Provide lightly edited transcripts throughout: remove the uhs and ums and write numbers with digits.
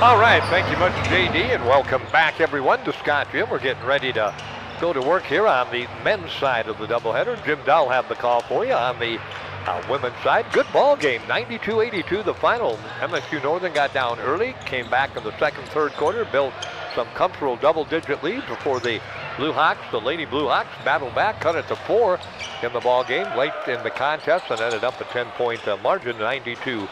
All right, thank you much, JD, and welcome back, everyone, to Scott Gym. We're getting ready to go to work here on the men's side of the doubleheader. Jim Dahl have the call for you on the women's side. Good ball game, 92-82 the final. MSU Northern got down early, came back in the second, third quarter, built some comfortable double-digit leads before the Blue Hawks, the Lady Blue Hawks, battled back, cut it to 4 in the ball game late in the contest, and ended up a 10-point margin, 92-82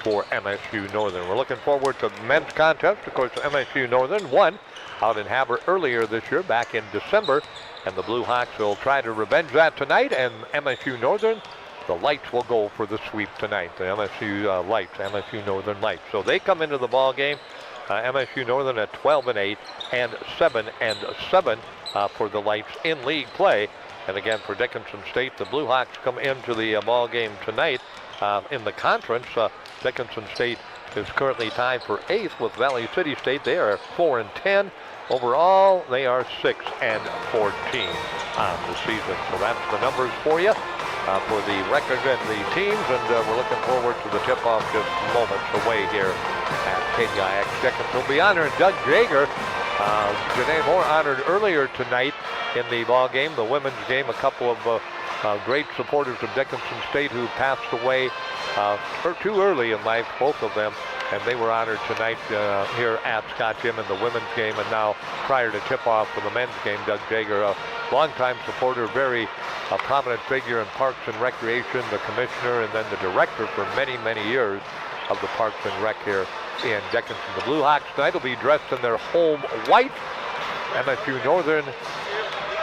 for MSU Northern. We're looking forward to the men's contest. Of course, MSU Northern won out in Havre earlier this year, back in December, and the Blue Hawks will try to revenge that tonight, and MSU Northern, the Lights will go for the sweep tonight. The MSU Lights, MSU Northern Lights. So they come into the ball game, MSU Northern at 12-8 and 7-7 for the Lights in league play. And again, for Dickinson State, the Blue Hawks come into the ball game tonight in the conference. Dickinson State is currently tied for 8th with Valley City State. They are 4-10. Overall, they are 6-14 on the season. So that's the numbers for you for the record and the teams. And we're looking forward to the tip-off just moments away here at KDIX. Dickinson will be honoring Doug Jaeger. Janae Moore honored earlier tonight in the ball game, the women's game. A couple of great supporters of Dickinson State who passed away too early in life, both of them, and they were honored tonight here at Scott Gym in the women's game. And now, prior to tip-off for the men's game, Doug Jaeger, a longtime supporter, very prominent figure in Parks and Recreation, the commissioner, and then the director for many, many years of the Parks and Rec here in Dickinson. The Blue Hawks tonight will be dressed in their home white. MSU Northern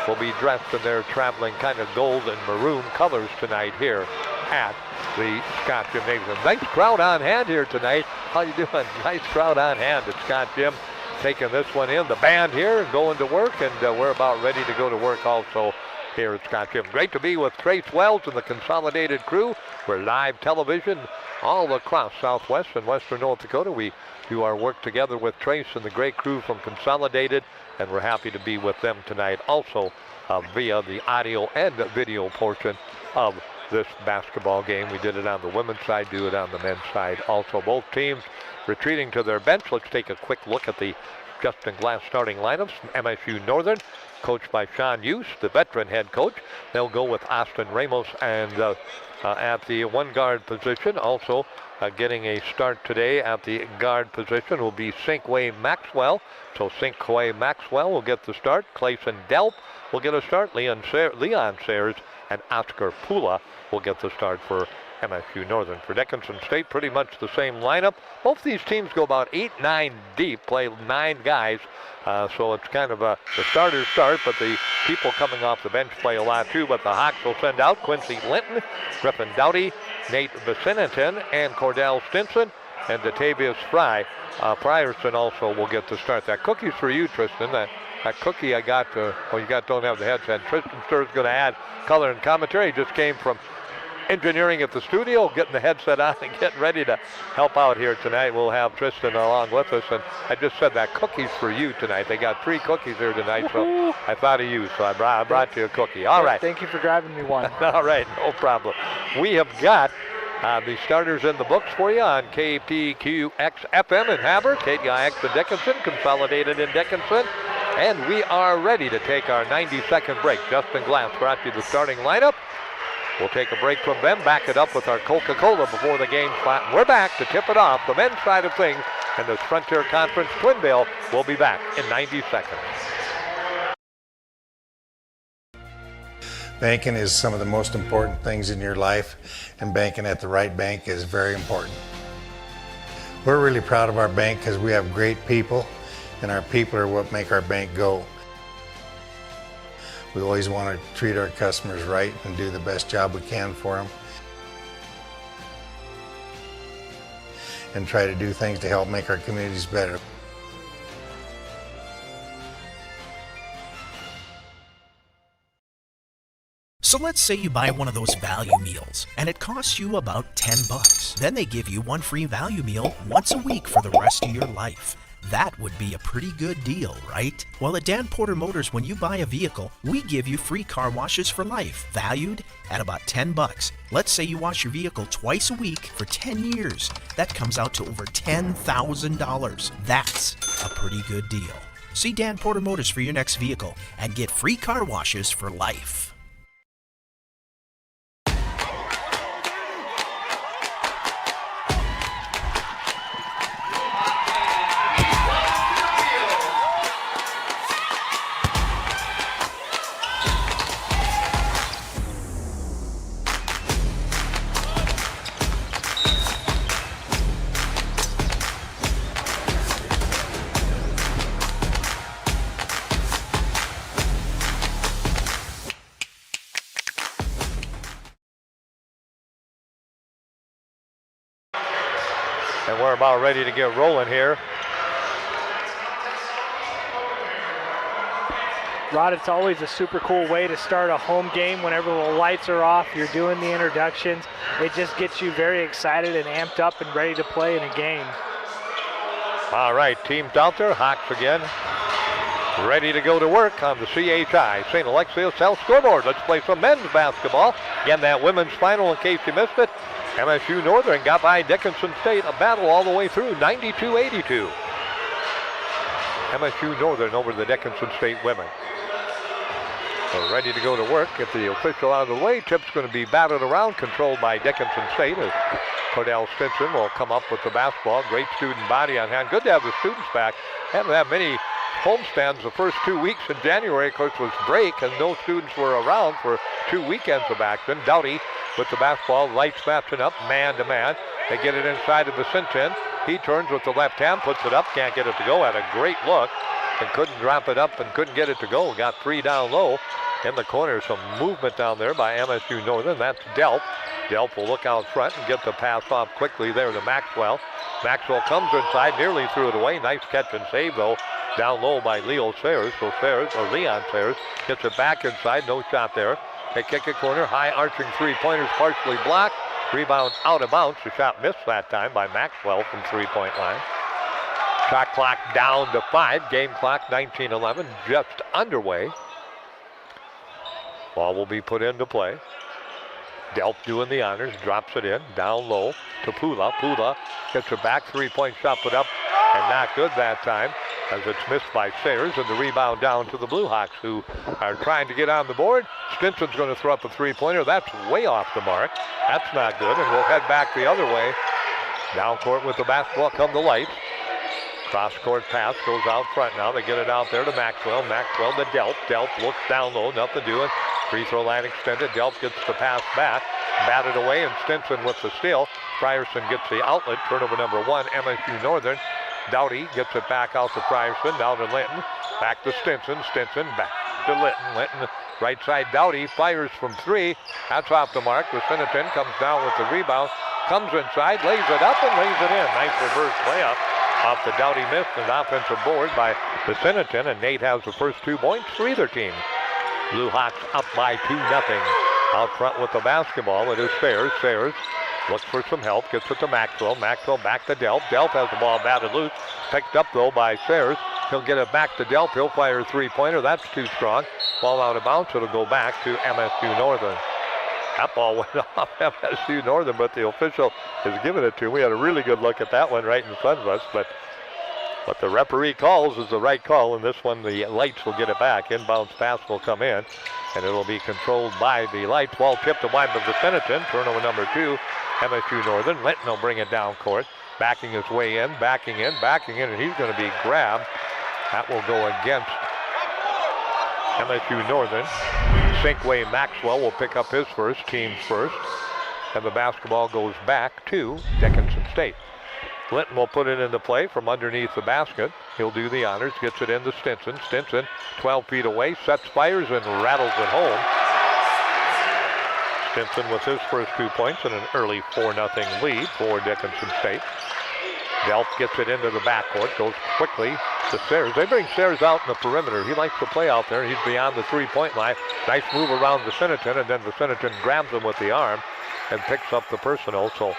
will be dressed in their traveling kind of gold and maroon colors tonight here at the Scott Gymnasium. Nice crowd on hand here tonight. How you doing? Nice crowd on hand at Scott Gym, taking this one in. The band here going to work, and we're about ready to go to work also here at Scott Gym. Great to be with Trace Wells and the Consolidated crew. We're live television all across Southwest and Western North Dakota. We do our work together with Trace and the great crew from Consolidated, and we're happy to be with them tonight also via the audio and video portion of this basketball game. We did it on the women's side, do it on the men's side also. Both teams retreating to their bench. Let's take a quick look at the Justin Glass starting lineups. MSU Northern, coached by Sean Hughes, the veteran head coach. They'll go with Austin Ramos and at the one guard position. Also getting a start today at the guard position will be Cinquay Maxwell. So Cinquay Maxwell will get the start. Clayson Delp will get a start. Leon Sayers and Oscar Pula will get the start for MSU Northern. For Dickinson State, pretty much the same lineup. Both these teams go about 8-9 deep, play 9 guys. So it's kind of the starters start, but the people coming off the bench play a lot too. But the Hawks will send out Quincy Linton, Griffin Doughty, Nate Viciniton, and Cordell Stinson, and Datavius Fry. Frierson also will get the start. That cookie's for you, Tristan. That cookie I got, don't have the headset. Tristan Stur's going to add color and commentary. He just came from engineering at the studio, getting the headset on and getting ready to help out here tonight. We'll have Tristan along with us, and I just said that cookie's for you tonight. They got 3 cookies here tonight, so I thought of you, so I brought you a cookie. All right. Thank you for grabbing me one. All right, no problem. We have got the starters in the books for you on KPQX FM in Havre, KDIX in Dickinson, Consolidated in Dickinson, and we are ready to take our 90-second break. Justin Glass brought you the starting lineup. We'll take a break from them, back it up with our Coca-Cola before the game spot, and we're back to tip it off, the men's side of things, and this Frontier Conference Twin Bill will be back in 90 seconds. Banking is some of the most important things in your life, and banking at the right bank is very important. We're really proud of our bank because we have great people, and our people are what make our bank go. We always want to treat our customers right and do the best job we can for them, and try to do things to help make our communities better. So let's say you buy one of those value meals and it costs you about $10. Then they give you one free value meal once a week for the rest of your life. That would be a pretty good deal, right? Well, at Dan Porter Motors, when you buy a vehicle, we give you free car washes for life, valued at about $10. Let's say you wash your vehicle twice a week for 10 years. That comes out to over $10,000. That's a pretty good deal. See Dan Porter Motors for your next vehicle and get free car washes for life. And we're about ready to get rolling here. Rod, it's always a super cool way to start a home game. Whenever the lights are off, you're doing the introductions. It just gets you very excited and amped up and ready to play in a game. All right, teams out there, Hawks again, ready to go to work on the CHI St. Alexius Health scoreboard. Let's play some men's basketball. Again, that women's final, in case you missed it. MSU Northern got by Dickinson State, a battle all the way through, 92-82. MSU Northern over the Dickinson State women. So ready to go to work. Get the official out of the way. Tip's going to be batted around, controlled by Dickinson State as Cordell Stinson will come up with the basketball. Great student body on hand. Good to have the students back. Haven't had many homestands the first 2 weeks in January, of course, was break, and no students were around for 2 weekends of action. Doughty with the basketball, lights matching up, man to man. They get it inside of Vicentin. He turns with the left hand, puts it up, can't get it to go. Had a great look and couldn't drop it up and couldn't get it to go. Got three down low in the corner. Some movement down there by MSU Northern. That's Delp. Delp will look out front and get the pass off quickly there to Maxwell. Maxwell comes inside, nearly threw it away. Nice catch and save though. Down low by Leon Sayers. Leon Sayers gets it back inside. No shot there. They kick it corner. High arching three-pointers partially blocked. Rebound out of bounds. The shot missed that time by Maxwell from three-point line. Shot clock down to 5. Game clock 19-11. Just underway. Ball will be put into play. Delp doing the honors. Drops it in. Down low to Pula. Pula gets it back. Three-point shot put up and not good that time, as it's missed by Sayers, and the rebound down to the Blue Hawks, who are trying to get on the board. Stinson's going to throw up a three-pointer. That's way off the mark. That's not good, and we'll head back the other way. Down court with the basketball come the lights. Cross-court pass goes out front now. They get it out there to Maxwell. Maxwell to Delp. Delp looks down low, nothing doing. Free throw line extended. Delp gets the pass back. Batted away, and Stinson with the steal. Frierson gets the outlet. Turnover number 1, MSU Northern. Doughty gets it back out to Frierson, down to Linton, back to Stinson, Stinson back to Linton, Linton right side, Doughty fires from 3, that's off the mark. Vicentin comes down with the rebound, comes inside, lays it up and lays it in. Nice reverse layup off the Doughty miss, and offensive board by Vicentin, and Nate has the first 2 points for either team. Blue Hawks up by 2-0. Out front with the basketball, it is Sayers. Sayers looks for some help, gets it to Maxwell. Maxwell back to Delp. Delp has the ball batted loose. Picked up, though, by Sayers. He'll get it back to Delp. He'll fire a three-pointer. That's too strong. Ball out of bounds. It'll go back to MSU Northern. That ball went off MSU Northern, but the official has given it to him. We had a really good look at that one right in front of us, but what the referee calls is the right call, and this one, the lights will get it back. Inbounds pass will come in, and it'll be controlled by the lights. Ball tipped to wide of Vicentin. Turnover number 2. MSU Northern. Linton will bring it down court. Backing his way in, backing in, and he's going to be grabbed. That will go against MSU Northern. Sinkway Maxwell will pick up his first, team's first. And the basketball goes back to Dickinson State. Linton will put it into play from underneath the basket. He'll do the honors, gets it into Stinson. Stinson, 12 feet away, sets, fires, and rattles it home. Stinson with his first 2 points and an early 4-0 lead for Dickinson State. Delp gets it into the backcourt, goes quickly to Sayers. They bring Sayers out in the perimeter. He likes to play out there. He's beyond the three-point line. Nice move around Vicentin, and then Vicentin grabs him with the arm and picks up the personal. So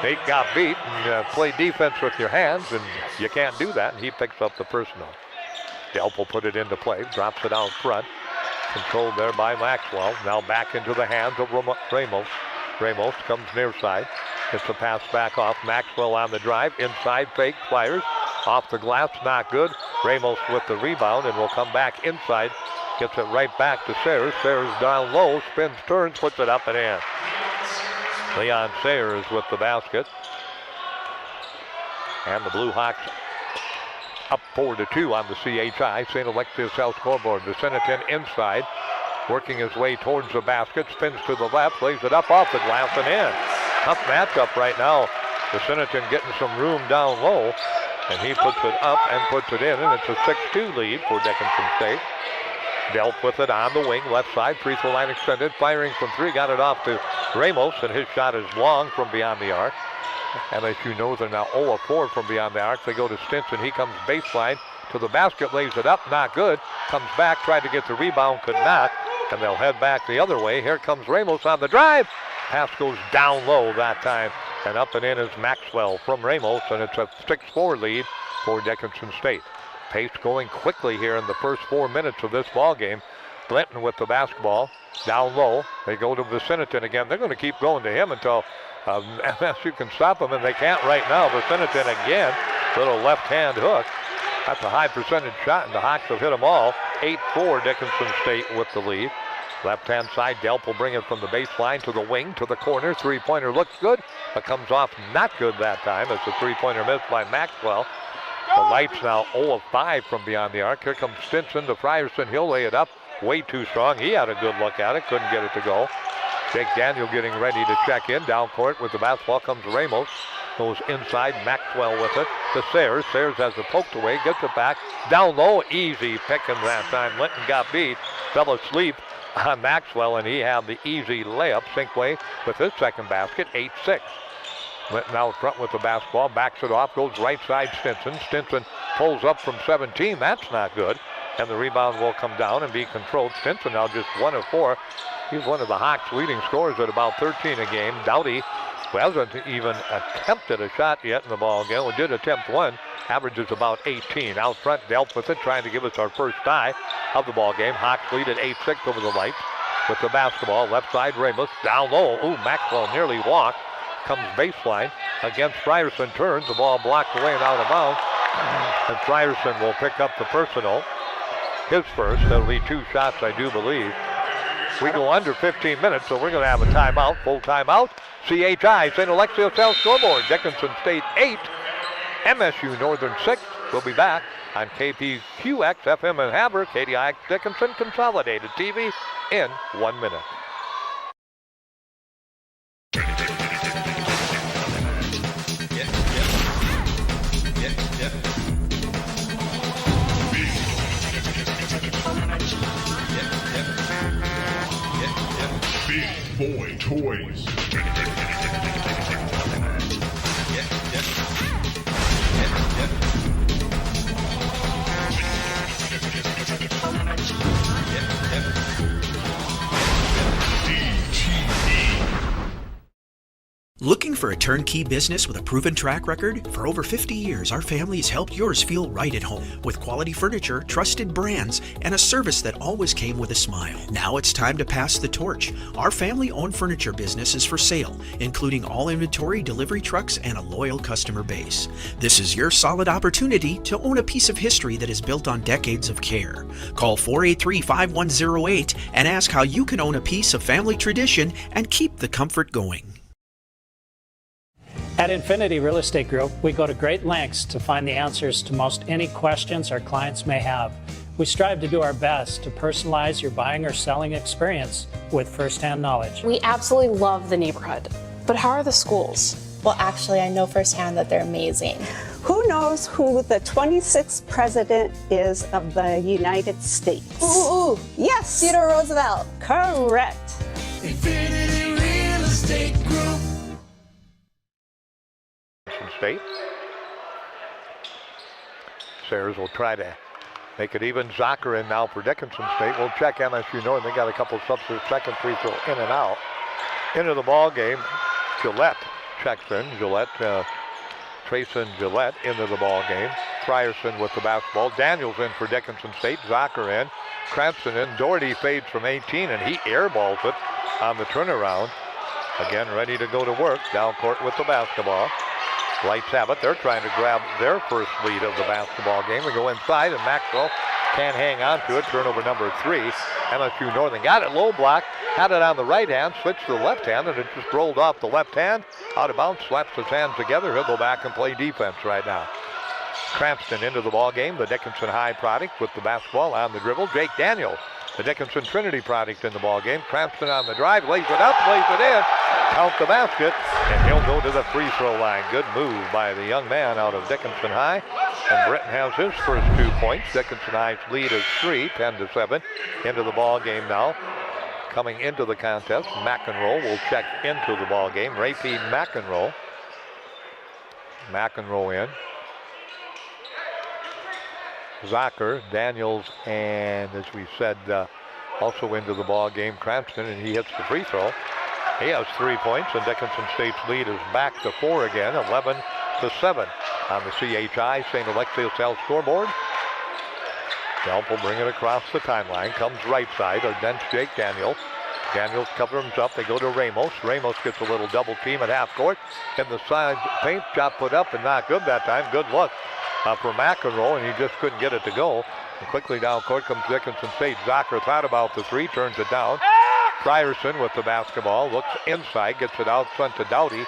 Nate got beat and play defense with your hands, and you can't do that, and he picks up the personal. Delp will put it into play, drops it out front. Controlled there by Maxwell. Now back into the hands of Ramos. Ramos comes near side. Gets the pass back off. Maxwell on the drive. Inside fake. Fires. Off the glass. Not good. Ramos with the rebound and will come back inside. Gets it right back to Sayers. Sayers down low. Spins, turns, puts it up and in. Leon Sayers with the basket. And the Blue Hawks up 4-2 on the CHI. St. Alexius South scoreboard. Vicinitan inside, working his way towards the basket, spins to the left, lays it up off the glass and in. Tough matchup right now. Vicinitan getting some room down low, and he puts it up and puts it in, and it's a 6-2 lead for Dickinson State. Delp with it on the wing, left side, free throw line extended, firing from three, got it off to Ramos, and his shot is long from beyond the arc. MSU Northern now 0-4 from beyond the arc. They go to Stinson. He comes baseline to the basket, lays it up, not good. Comes back, tried to get the rebound, could not. And they'll head back the other way. Here comes Ramos on the drive. Pass goes down low that time. And up and in is Maxwell from Ramos. And it's a 6-4 lead for Dickinson State. Pace going quickly here in the first 4 minutes of this ball game. Blinton with the basketball. Down low. They go to Vicinitan again. They're going to keep going to him until MSU can stop them, and they can't right now. Vicinitan again, little left-hand hook. That's a high percentage shot, and the Hawks have hit them all. 8-4 Dickinson State with the lead. Left-hand side, Delp will bring it from the baseline to the wing, to the corner. Three-pointer looks good, but comes off not good that time. It's a three-pointer miss by Maxwell. The Lights now 0-5 from beyond the arc. Here comes Stinson to Frierson. He'll lay it up. Way too strong. He had a good look at it. Couldn't get it to go. Jake Daniel getting ready to check in. Down court with the basketball comes Ramos. Goes inside. Maxwell with it to Sayers. Sayers has it poked away. Gets it back. Down low. Easy picking that time. Linton got beat. Fell asleep on Maxwell, and he had the easy layup. Sinkway with his second basket. 8-6. Linton out front with the basketball. Backs it off. Goes right side Stinson. Stinson pulls up from 17. That's not good. And the rebound will come down and be controlled. Stinson now just 1 of 4. He's one of the Hawks' leading scorers at about 13 a game. Doughty, who hasn't even attempted a shot yet in the ball game, who did attempt one, averages about 18. Out front, Delp with it, trying to give us our first tie of the ball game. Hawks lead at 8-6 over the Lights with the basketball. Left side, Ramos down low. Ooh, Maxwell nearly walked. Comes baseline against Frierson. Turns, the ball blocked away and out of bounds. And Frierson will pick up the personal. His first. That'll be 2 shots, I do believe. We go under 15 minutes, so we're going to have a timeout, full timeout. CHI, St. Alexius South scoreboard. Dickinson State 8, MSU Northern 6. We'll be back on KPQX FM in Havre, KDIX Dickinson Consolidated TV in 1 minute. Big Boy Toys. Looking for a turnkey business with a proven track record? For over 50 years, our family has helped yours feel right at home with quality furniture, trusted brands, and a service that always came with a smile. Now it's time to pass the torch. Our family-owned furniture business is for sale, including all inventory, delivery trucks, and a loyal customer base. This is your solid opportunity to own a piece of history that is built on decades of care. Call 483-5108 and ask how you can own a piece of family tradition and keep the comfort going. At Infinity Real Estate Group, we go to great lengths to find the answers to most any questions our clients may have. We strive to do our best to personalize your buying or selling experience with firsthand knowledge. We absolutely love the neighborhood, but how are the schools? Well, actually, I know firsthand that they're amazing. Who knows who the 26th president is of the United States? Ooh, yes. Theodore Roosevelt. Correct. Infinity Real Estate Group. State. Sayers will try to make it even. Zocker in now for Dickinson State. We'll check MSU North. They got a couple substitutes. Second free throw in and out. Into the ball game, Gillette checks in. Gillette, Trayson Gillette into the ball game. Frierson with the basketball. Daniels in for Dickinson State. Zocker in. Cranston in. Doherty fades from 18, and he airballs it on the turnaround. Again, ready to go to work. Down court with the basketball. Lights have it. They're trying to grab their first lead of the basketball game. We go inside, and Maxwell can't hang on to it. Turnover number 3. MSU Northern got it low block, had it on the right hand, switched to the left hand, and it just rolled off the left hand. Out of bounds, slaps his hands together. He'll go back and play defense right now. Cranston into the ball game, the Dickinson High product with the basketball on the dribble. Jake Daniel, the Dickinson Trinity product in the ball game. Cranston on the drive, lays it up, lays it in, count the basket, and he'll go to the free throw line. Good move by the young man out of Dickinson High. And Britton has his first 2 points. Dickinson High's lead is 3, 10-7. Into the ball game now. Coming into the contest, McEnroe will check into the ball game. Ray P. McEnroe. McEnroe in. Zocker, Daniels, and as we said, also into the ball game, Cranston, and he hits the free throw. He has 3 points, and Dickinson State's lead is back to 4 again, 11-7 on the CHI St. Alexius Health scoreboard. Delp will bring it across the timeline, comes right side against Jake Daniels. Daniels covers up, they go to Ramos. Ramos gets a little double team at half court. In the side paint, shot put up and not good that time. Good look for McEnroe, and he just couldn't get it to go. And quickly down court comes Dickinson State. Zocker thought about the 3, turns it down. Frierson with the basketball, looks inside, gets it out front to Doughty.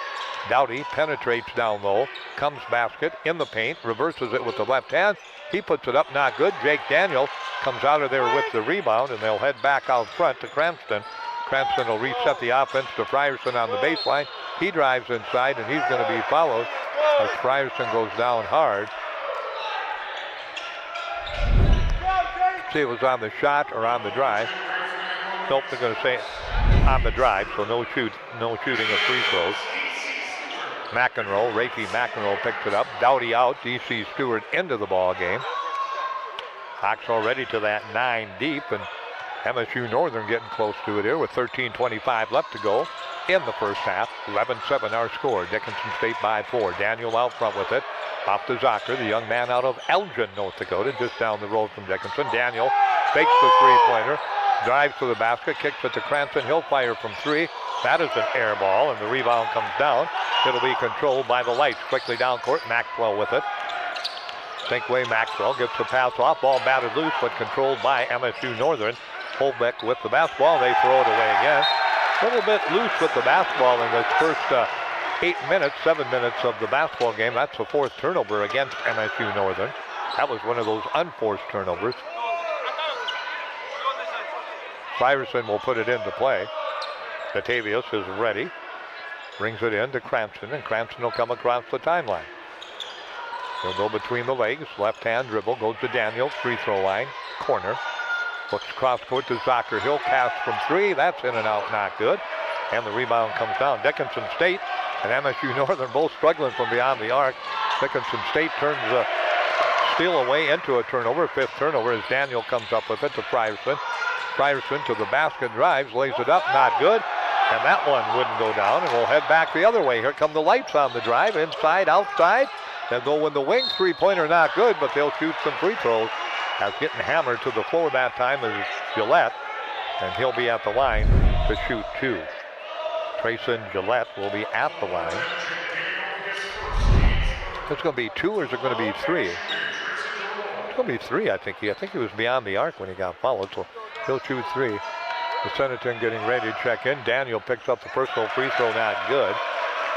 Doughty penetrates down low, comes basket in the paint, reverses it with the left hand. He puts it up, not good. Jake Daniel comes out of there with the rebound, and they'll head back out front to Cranston. Cranston will reset the offense to Frierson on the baseline. He drives inside, and he's going to be followed as Frierson goes down hard. See, it was on the shot or on the drive. Nope, they're going to say on the drive, so no shooting of free throws. McEnroe, Rafi McEnroe picks it up. Doughty out, DC Stewart into the ball game. Hawks already to that 9 deep, and MSU Northern getting close to it here with 13:25 left to go in the first half. 11-7 our score. Dickinson State by 4. Daniel out front with it. Off to Zocker, the young man out of Elgin, North Dakota, just down the road from Dickinson. Daniel fakes the three-pointer, drives to the basket, kicks it to Cranston. He'll fire from 3. That is an air ball, and the rebound comes down. It'll be controlled by the Lights. Quickly down court, Maxwell with it. Sinkway Maxwell gets the pass off. Ball batted loose, but controlled by MSU Northern. Holbeck with the basketball. They throw it away again. A little bit loose with the basketball in this first 7 minutes of the basketball game. That's the 4th turnover against MSU Northern. That was one of those unforced turnovers. Frierson will put it into play. Batavius is ready. Brings it in to Cranston, and Cranston will come across the timeline. He'll go between the legs. Left hand dribble, goes to Daniel. Free throw line, corner. Looks cross court to Zocker. He'll cast from 3. That's in and out, not good. And the rebound comes down. Dickinson State and MSU Northern both struggling from beyond the arc. Dickinson State turns the steal away into a turnover. 5th turnover as Daniel comes up with it to Frierson. Frierson to the basket, drives, lays it up, not good. And that one wouldn't go down, and we'll head back the other way. Here come the Lights on the drive, inside, outside. They'll go in the wing, 3-pointer not good, but they'll shoot some free throws. As getting hammered to the floor that time is Gillette, and he'll be at the line to shoot 2. Trayson Gillette will be at the line. It's going to be 2, or is it going to be 3? It's going to be 3, I think. I think he was beyond the arc when he got fouled, so he'll shoot 3. The Senator getting ready to check in. Daniel picks up the personal free throw, not good.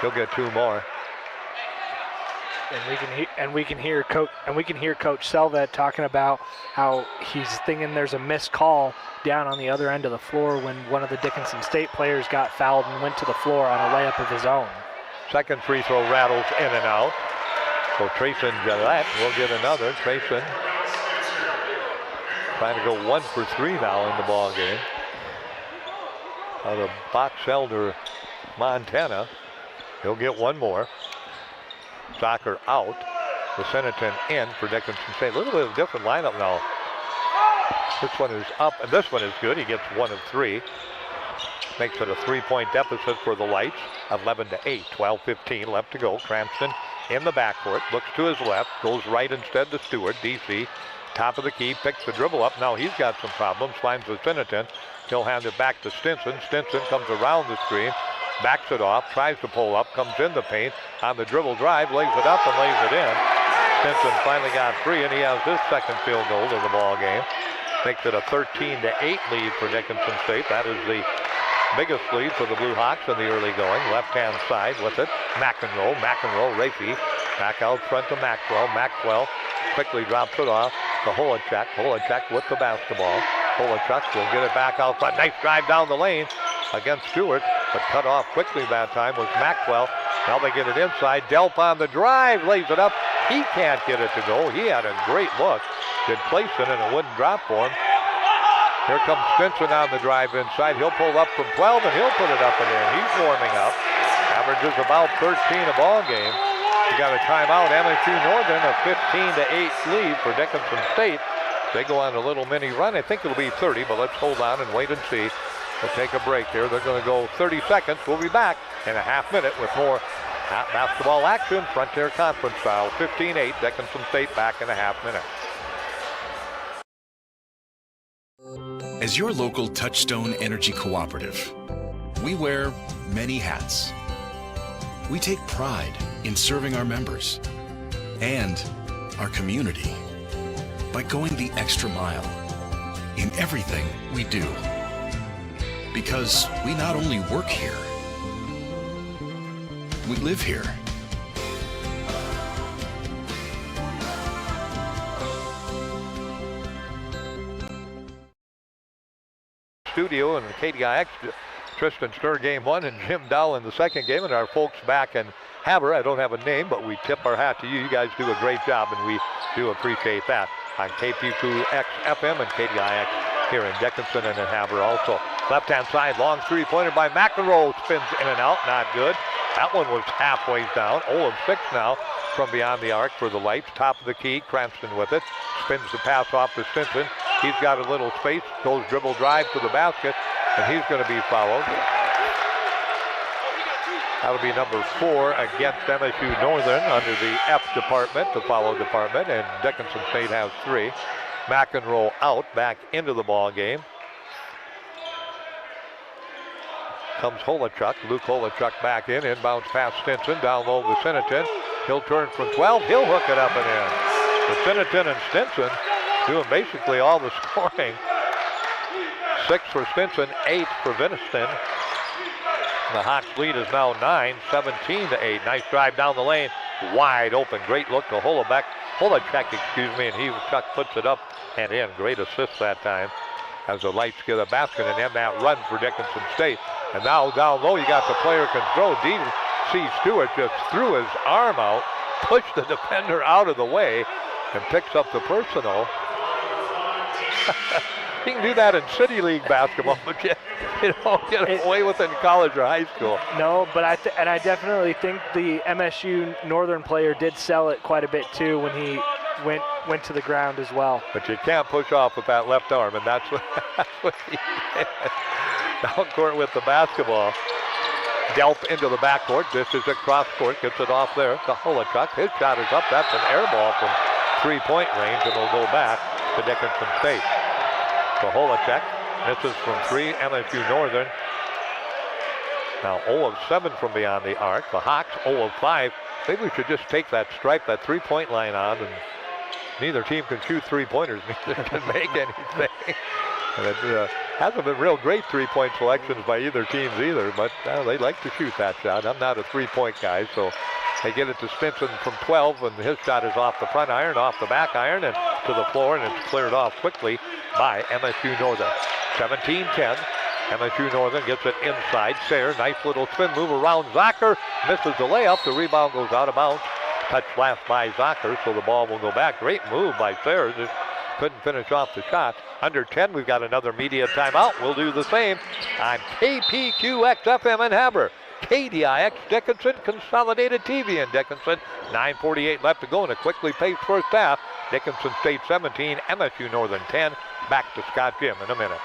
He'll get 2 more. And we can hear Coach Selvet talking about how he's thinking there's a missed call down on the other end of the floor when one of the Dickinson State players got fouled and went to the floor on a layup of his own. Second free throw rattles in and out. So Trayson Gillette will get another. Trayson trying to go 1 for 3 now in the ball game. Out of Box Elder, Montana. He'll get 1 more. Zocker out. The Senator in for Dickinson State. A little bit of a different lineup now. This one is up, and this one is good. He gets 1 of 3. Makes it a 3-point deficit for the Lights. 11-8, 12-15 left to go. Cranston in the backcourt, looks to his left, goes right instead to Stewart. DC, top of the key, picks the dribble up. Now he's got some problems, finds the Siniton. He'll hand it back to Stinson. Stinson comes around the screen, backs it off, tries to pull up, comes in the paint on the dribble drive, lays it up and lays it in. Stinson finally got free, and he has his second field goal of the ball game. Makes it a 13-8 lead for Dickinson State. That is the biggest lead for the Blue Hawks in the early going. Left-hand side with it. McEnroe, Rafe, back out front to Maxwell. Maxwell quickly drops it off to Holacek. Holacek with the basketball. Holacek will get it back out front. Nice drive down the lane against Stewart, but cut off quickly that time was Maxwell. Now they get it inside. Delp on the drive, lays it up. He can't get it to go. He had a great look. Did place it, and it wouldn't drop for him. Here comes Stinson on the drive inside. He'll pull up from 12, and he'll put it up and in. He's warming up. Averages about 13 a ball game. You got a timeout. MSU Northern, a 15-8 lead for Dickinson State. They go on a little mini run. I think it'll be 30, but let's hold on and wait and see. We'll take a break here. They're going to go 30 seconds. We'll be back in a half minute with more basketball action, Frontier Conference style. 15-8, Dickinson State back in a half minute. As your local Touchstone Energy Cooperative, we wear many hats. We take pride in serving our members and our community by going the extra mile in everything we do. Because we not only work here, we live here. Studio and KDIX, Tristan Stir game one and Jim Dowell in the second game, and our folks back in Haber. I don't have a name, but we tip our hat to you. You guys do a great job, and we do appreciate that. On KPQX FM and KDIX here in Dickinson and in Haber also. Left-hand side, long three-pointer by McEnroe, spins in and out, not good. That one was halfway down. 0 of 6 now from beyond the arc for the Lights. Top of the key, Cranston with it. Spins the pass off to Stinson. He's got a little space, goes dribble drive to the basket, and he's going to be fouled. That'll be number 4 against MSU Northern under the F department, the foul department, and Dickinson State has 3. McEnroe out, back into the ball game. Comes Holachuk, Luke Holachuk back in, inbounds past Stinson, down low to Siniton. He'll turn from 12, he'll hook it up and in. The Siniton and Stinson doing basically all the scoring. 6 for Stinson, 8 for Viniston. The Hawks lead is now 9, 17-8. Nice drive down the lane, wide open. Great look to Holachuk, and Chuck puts it up and in. Great assist that time as the Lights get a basket and end that run for Dickinson State. And now down low, you got the player can throw. D.C. Stewart just threw his arm out, pushed the defender out of the way, and picks up the personal. You can do that in City League basketball, but you don't get away with it in college or high school. No, but I definitely think the MSU Northern player did sell it quite a bit too when he went to the ground as well. But you can't push off with that left arm, and that's what he did. Down court with the basketball. Delp into the backcourt. This is across court. Gets it off there to Holachuk. His shot is up. That's an air ball from 3-point range, and it'll go back to Dickinson State. To Holachuk. Misses from 3. MSU Northern. Now 0 of 7 from beyond the arc. The Hawks 0 of 5. Maybe we should just take that stripe, that 3-point line on, and neither team can shoot 3-pointers. Neither can make anything. And it hasn't been real great 3-point selections by either teams either, but they like to shoot that shot. I'm not a 3-point guy, so they get it to Stinson from 12, and his shot is off the front iron, off the back iron, and to the floor, and it's cleared off quickly by MSU Northern. 17-10. MSU Northern gets it inside. Sayre, nice little spin move around Zocker. Misses the layup. The rebound goes out of bounds. Touch last by Zocker, so the ball will go back. Great move by Sayre. Just couldn't finish off the shot. Under 10, we've got another media timeout. We'll do the same on KPQX FM in Haber. KDIX Dickinson, Consolidated TV in Dickinson. 9:48 left to go in a quickly paced first half. Dickinson State 17, MSU Northern 10. Back to Scott Jim in a minute.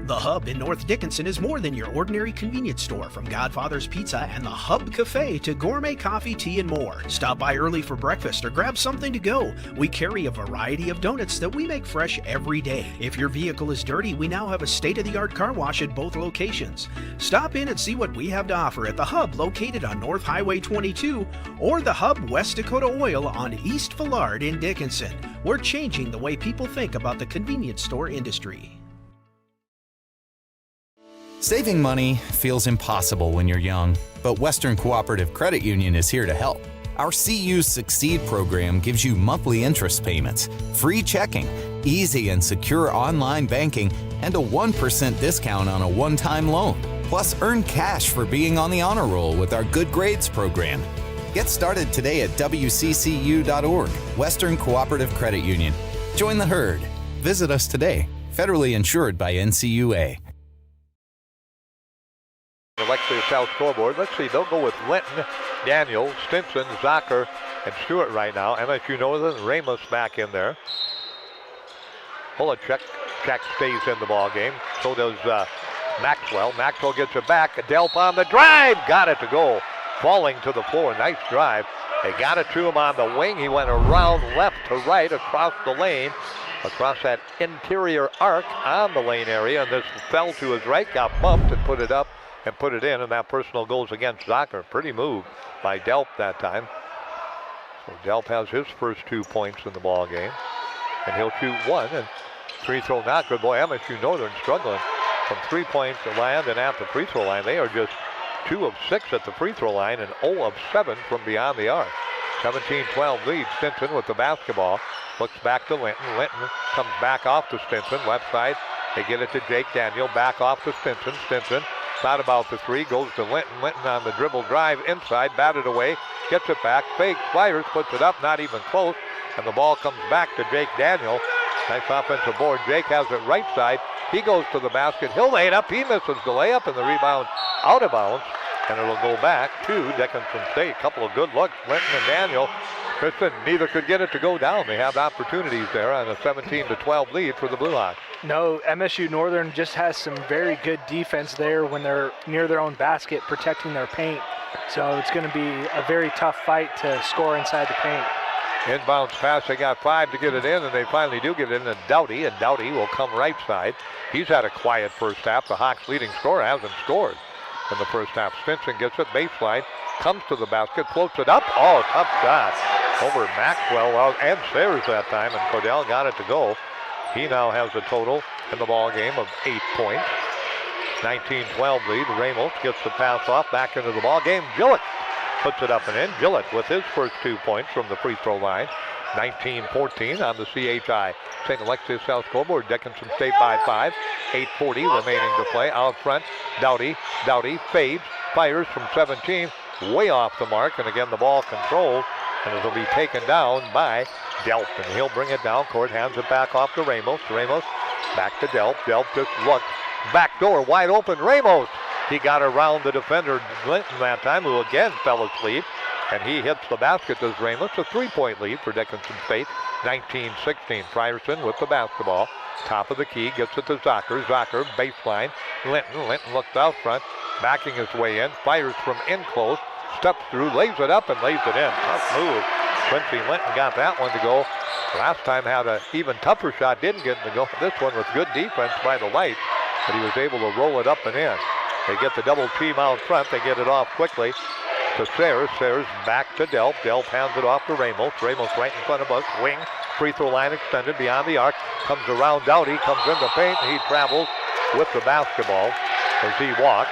The Hub in North Dickinson is more than your ordinary convenience store. From Godfather's Pizza and the Hub Cafe to gourmet coffee, tea, and more. Stop by early for breakfast or grab something to go. We carry a variety of donuts that we make fresh every day. If your vehicle is dirty, we now have a state-of-the-art car wash at both locations. Stop in and see what we have to offer at the Hub located on North Highway 22 or the Hub West Dakota Oil on East Villard in Dickinson. We're changing the way people think about the convenience store industry. Saving money feels impossible when you're young, but Western Cooperative Credit Union is here to help. Our CU Succeed program gives you monthly interest payments, free checking, easy and secure online banking, and a 1% discount on a one-time loan. Plus, earn cash for being on the honor roll with our Good Grades program. Get started today at wccu.org. Western Cooperative Credit Union. Join the herd. Visit us today. Federally insured by NCUA. Alexia South scoreboard. Let's see, they'll go with Linton, Daniel, Stinson, Zocker, and Stewart right now. MSU Northern, Ramos back in there. Polachek stays in the ball game. So does Maxwell. Maxwell gets it back. Delp on the drive. Got it to go. Falling to the floor. Nice drive. They got it to him on the wing. He went around left to right across the lane. Across that interior arc on the lane area. And this fell to his right. Got bumped and put it up. And put it in, and that personal goes against Zocker. Pretty move by Delp that time. So Delp has his first 2 points in the ball game, and he'll shoot one. And free throw not good. Boy, MSU Northern struggling from 3-point land and at the free throw line. They are just 2 of 6 at the free throw line and 0 of 7 from beyond the arc. 17-12 lead. Stinson with the basketball. Looks back to Linton. Linton comes back off to Stinson. Left side. They get it to Jake Daniel. Back off to Stinson. Stinson. Thought about the three, goes to Linton. Linton on the dribble drive inside, batted away, gets it back, fakes, fires, puts it up, not even close, and the ball comes back to Jake Daniel. Nice offensive board. Jake has it right side. He goes to the basket. He'll lay it up. He misses the layup, and the rebound out of bounds, and it'll go back to Dickinson State. Couple of good looks. Linton and Daniel. Kristen, neither could get it to go down. They have opportunities there on a 17-12 lead for the Blue Hawks. No, MSU Northern just has some very good defense there when they're near their own basket, protecting their paint. So it's going to be a very tough fight to score inside the paint. Inbounds pass, they got 5 to get it in, and they finally do get it in. And Doughty will come right side. He's had a quiet first half. The Hawks' leading scorer hasn't scored in the first half. Stinson gets it baseline, comes to the basket, floats it up. Oh, tough shot over Maxwell and Sayers that time, and Cordell got it to go. He now has a total in the ball game of 8 points. 19-12 lead. Ramos gets the pass off, back into the ball game. Gillett puts it up and in. Gillett with his first 2 points from the free throw line. 19-14 on the CHI St. Alexius South scoreboard. Dickinson State by 5. 8:40 remaining to play. Out front, Doughty fades, fires from 17, way off the mark, and again the ball controlled, and it'll be taken down by Delp, and he'll bring it down court, hands it back off to Ramos. Ramos back to Delp. Delp just looks, back door wide open. Ramos, he got around the defender Linton that time, who again fell asleep, and he hits the basket. Does Ramos. A 3-point lead for Dickinson State. 19-16. Frierson with the basketball. Top of the key, gets it to Zocker. Zocker, baseline. Linton looks out front, backing his way in, fires from in close, steps through, lays it up and lays it in. Tough move. Quincy Linton got that one to go. Last time had an even tougher shot, didn't get it to go. This one with good defense by the Lights, but he was able to roll it up and in. They get the double team out front. They get it off quickly to Sayers. Sayers back to Delp. Delp hands it off to Ramos. Ramos right in front of us. Wing. Free throw line extended beyond the arc. Comes around Doughty. Comes in the paint. And he travels with the basketball as he walks.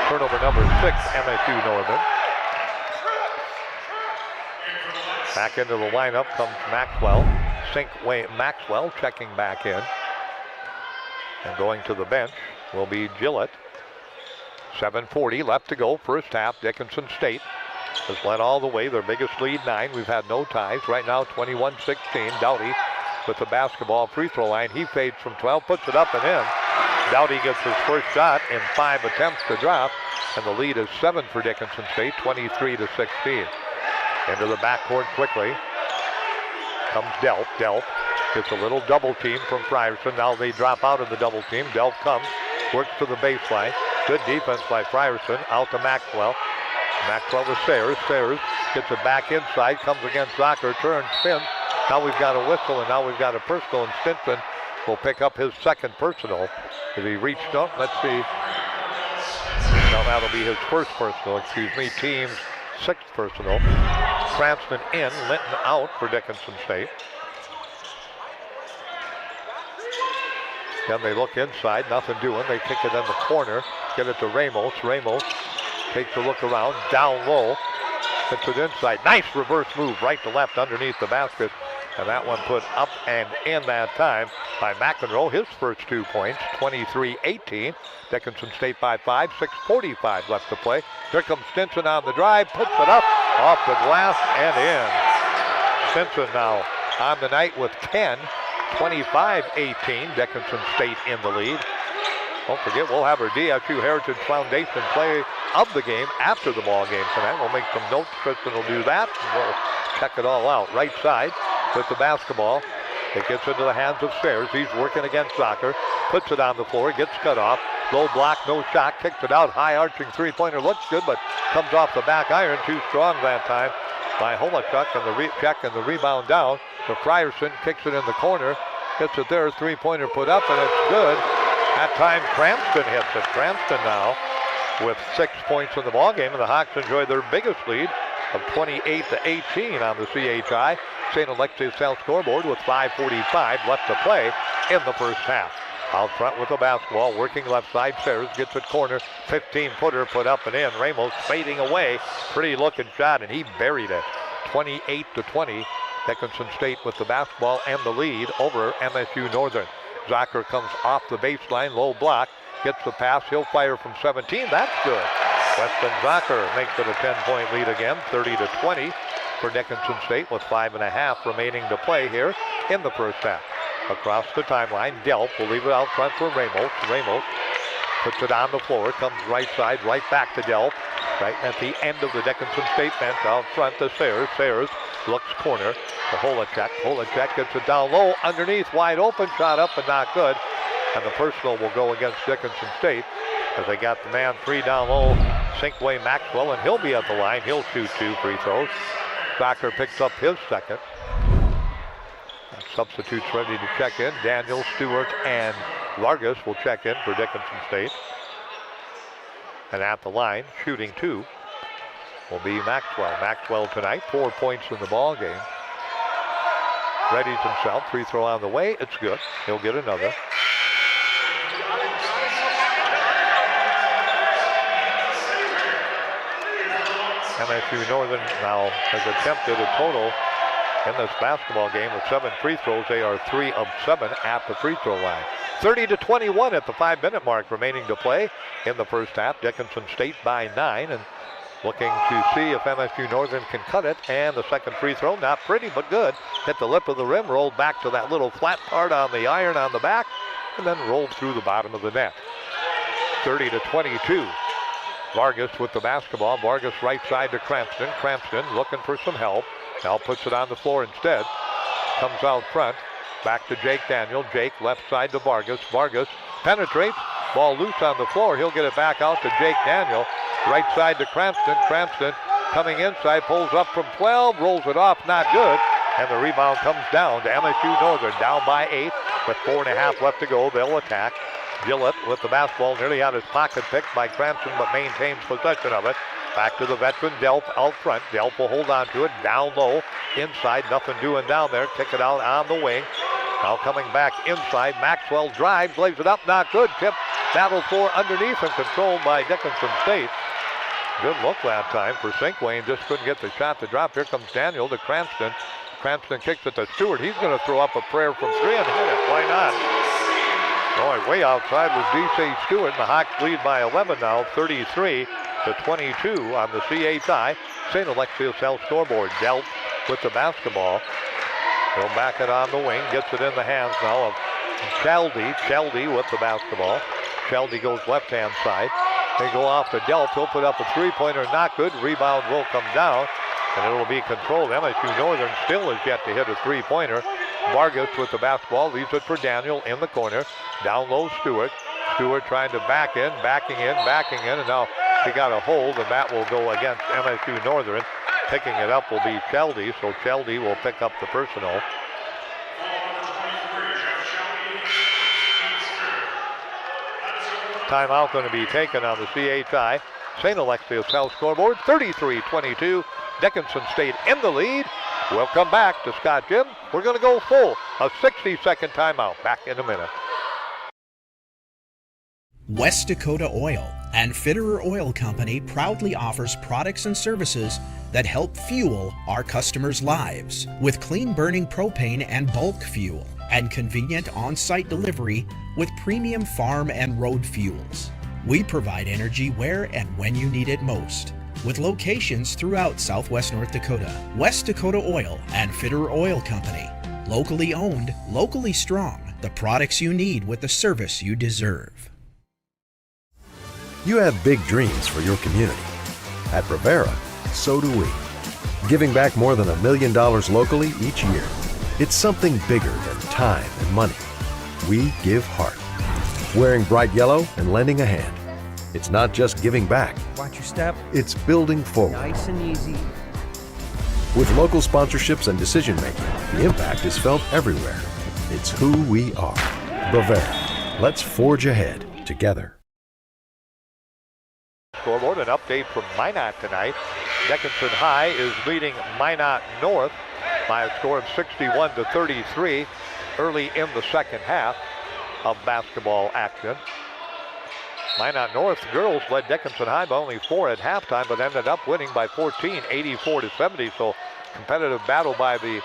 Turnover number 6, MSU Northern. Back into the lineup comes Maxwell. Maxwell checking back in. And going to the bench will be Gillett. 7:40 left to go, first half. Dickinson State has led all the way, their biggest lead 9. We've had no ties. Right now 21-16. Doughty with the basketball free throw line. He fades from 12, puts it up and in. Doughty gets his first shot in 5 attempts to drop, and the lead is 7 for Dickinson State, 23-16. Into the backcourt quickly comes Delp. Delp gets a little double team from Frierson. Now they drop out of the double team. Delp comes, Works to the baseline. Good defense by Frierson. Out to Maxwell. Maxwell to Sayers. Sayers gets it back inside. Comes against Zocker. Turns, spins. Now we've got a whistle, and now we've got a personal, and Stinson will pick up his second personal. As he reached up, let's see. Now that'll be his first personal, team's sixth personal. Cranston in, Linton out for Dickinson State. Then they look inside, nothing doing. They kick it in the corner, get it to Ramos. Ramos takes a look around, down low, hits it inside. Nice reverse move, right to left underneath the basket. And that one put up and in that time by McEnroe. His first 2 points, 23-18. Dickinson State by 5, 6:45 left to play. Here comes Stinson on the drive, puts it up, off the glass and in. Stinson now on the night with 10, 25-18. Dickinson State in the lead. Don't forget, we'll have our DSU Heritage Foundation play of the game after the ball game tonight. We'll make some notes. Kristen will do that, and we'll check it all out. Right side with the basketball. It gets into the hands of Sayers. He's working against Zocker. Puts it on the floor, gets cut off. Low block, no shot, kicks it out. High arching three-pointer, looks good, but comes off the back iron. Too strong that time by Holachuk, and the rebound down. So Frierson kicks it in the corner. Gets it there, three-pointer put up, and it's good. That time Cranston hits it. Cranston now with 6 points in the ballgame, and the Hawks enjoy their biggest lead of 28-18 on the CHI. St. Alexius South scoreboard with 5:45 left to play in the first half. Out front with the basketball, working left side. Sayers gets it corner, 15-footer put up and in. Ramos fading away, pretty looking shot, and he buried it. 28-20. Dickinson State with the basketball and the lead over MSU Northern. Zocker comes off the baseline, low block, gets the pass. He'll fire from 17. That's good. Weston Zocker makes it a 10-point lead again, 30-20 for Dickinson State with 5.5 remaining to play here in the first half. Across the timeline, Delp will leave it out front for Ramos. Ramos puts it on the floor, comes right side, right back to Delp. Right at the end of the Dickinson State bench, out front to Sayers. Sayers looks corner to Holachuk. Holachuk gets it down low, underneath, wide open, shot up and not good. And the personal will go against Dickinson State as they got the man free down low, Sinkway Maxwell, and he'll be at the line. He'll shoot 2 free throws. Zocker picks up his second. Substitutes ready to check in. Daniel, Stewart, and Vargas will check in for Dickinson State. And at the line, shooting 2, will be Maxwell. Maxwell tonight, 4 points in the ball game. Readies himself, free throw on the way, it's good. He'll get another. MSU Northern now has attempted a total in this basketball game with 7 free throws. They are 3 of 7 at the free throw line. 30-21 at the 5-minute mark remaining to play in the first half. Dickinson State by 9, and looking to see if MSU Northern can cut it. And the second free throw, not pretty but good. Hit the lip of the rim, rolled back to that little flat part on the iron on the back, and then rolled through the bottom of the net. 30-22. Vargas with the basketball. Vargas right side to Cranston. Cranston looking for some help. Now puts it on the floor instead. Comes out front. Back to Jake Daniel. Jake left side to Vargas. Vargas penetrates. Ball loose on the floor. He'll get it back out to Jake Daniel. Right side to Cranston. Cranston coming inside. Pulls up from 12. Rolls it off. Not good. And the rebound comes down to MSU Northern. Down by 8 with 4.5 left to go. They'll attack. Gillett with the basketball. Nearly had his pocket picked by Cranston, but maintains possession of it. Back to the veteran, Delp out front. Delp will hold on to it. Down low. Inside. Nothing doing down there. Kick it out on the wing. Now coming back inside. Maxwell drives. Lays it up. Not good. Tip. Battle for underneath and controlled by Dickinson State. Good look that time for Sinkway, and just couldn't get the shot to drop. Here comes Daniel to Cranston. Cranston kicks it to Stewart. He's going to throw up a prayer from 3 and hit it. Why not? Boy, way outside was D.C. Stewart. The Hawks lead by 11 now, 33-22 on the CHI. St. Alexius South scoreboard. Delp with the basketball. He'll back it on the wing. Gets it in the hands now of Chaldy. Chaldy with the basketball. Chaldy goes left-hand side. They go off to Delp. He'll put up a three-pointer. Not good. Rebound will come down. And it will be controlled. MSU Northern still is yet to hit a three-pointer. Vargas with the basketball. Leaves it for Daniel in the corner. Down low Stewart. Stewart trying to backing in, and now he got a hold, and that will go against MSU Northern. Picking it up will be Cheldy, so Cheldy will pick up the personal. Timeout going to be taken on the CHI St. Alexius Health scoreboard. 33-22. Dickinson State in the lead. We'll come back to Scott Jim. We're going to go full. A 60-second timeout. Back in a minute. West Dakota Oil and Fitterer Oil Company proudly offers products and services that help fuel our customers' lives with clean burning propane and bulk fuel and convenient on-site delivery with premium farm and road fuels. We provide energy where and when you need it most, with locations throughout Southwest North Dakota. West Dakota Oil and Fitterer Oil Company. Locally owned, locally strong. The products you need with the service you deserve. You have big dreams for your community. At Brevera, so do we. Giving back more than $1 million locally each year. It's something bigger than time and money. We give heart. Wearing bright yellow and lending a hand. It's not just giving back. Watch your step. It's building forward. Nice and easy. With local sponsorships and decision making, the impact is felt everywhere. It's who we are. Brevera. Let's forge ahead together. Scoreboard, an update from Minot tonight. Dickinson High is leading Minot North by a score of 61-33 early in the second half of basketball action. Minot North girls led Dickinson High by only 4 at halftime, but ended up winning by 14, 84-70. So competitive battle by the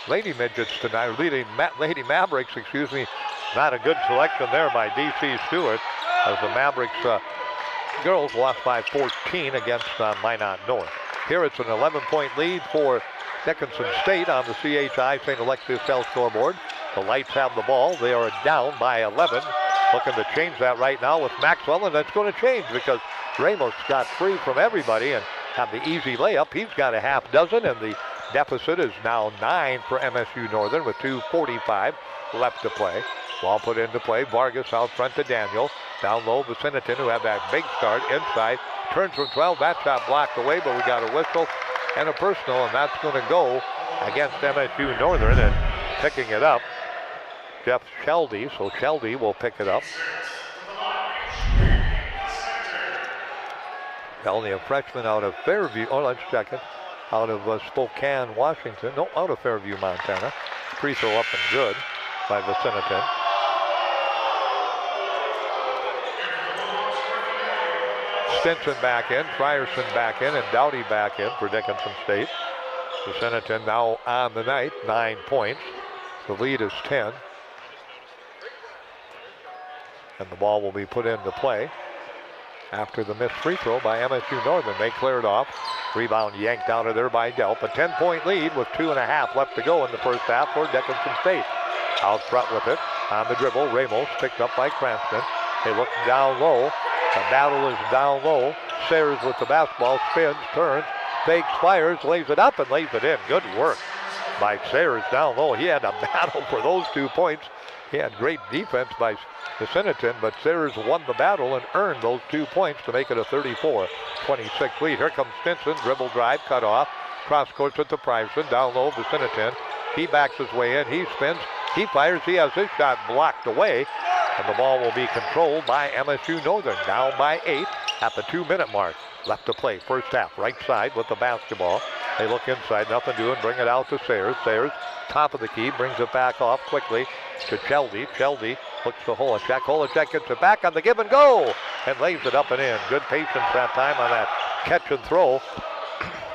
Lady Midgets tonight, Lady Mavericks, excuse me. Not a good selection there by D.C. Stewart, as the Mavericks girls lost by 14 against Minot North. Here it's an 11-point lead for Dickinson State on the CHI St. Alexius Health scoreboard. The Lights have the ball. They are down by 11. Looking to change that right now with Maxwell, and that's going to change because Ramos got free from everybody and had the easy layup. He's got a half dozen, and the deficit is now 9 for MSU Northern with 2:45 left to play. Ball put into play. Vargas out front to Daniel. Down low, Viciniton, who had that big start inside. Turns from 12. That shot blocked away, but we got a whistle and a personal, and that's going to go against MSU Northern. And picking it up, Jeff Sheldy. So Sheldy will pick it up. Sheldy, a freshman out of Fairview. Oh, let's check it. Out of Spokane, Washington. No, out of Fairview, Montana. Free throw up and good by Viciniton. Stinson back in, Frierson back in, and Dowdy back in for Dickinson State. Viciniton now on the night, 9 points. The lead is 10. And the ball will be put into play after the missed free throw by MSU Northern. They cleared off. Rebound yanked out of there by Delp. A 10-point lead with 2.5 left to go in the first half for Dickinson State. Out front with it on the dribble. Ramos picked up by Cranston. They look down low. The battle is down low. Sayers with the basketball, spins, turns, fakes, fires, lays it up and lays it in. Good work by Sayers down low. He had a battle for those 2 points. He had great defense by Viciniton, but Sayers won the battle and earned those 2 points to make it a 34-26 lead. Here comes Stinson, dribble drive, cut off. Cross court with the Frierson, down low, Viciniton. He backs his way in, he spins, he fires, he has his shot blocked away. And the ball will be controlled by MSU Northern, down by 8 at the 2-minute mark. Left to play, first half, right side with the basketball. They look inside, nothing doing, bring it out to Sayers. Sayers, top of the key, brings it back off quickly to Cheldy. Cheldy looks to Holacek. Holacek gets it back on the give and go and lays it up and in. Good patience that time on that catch and throw.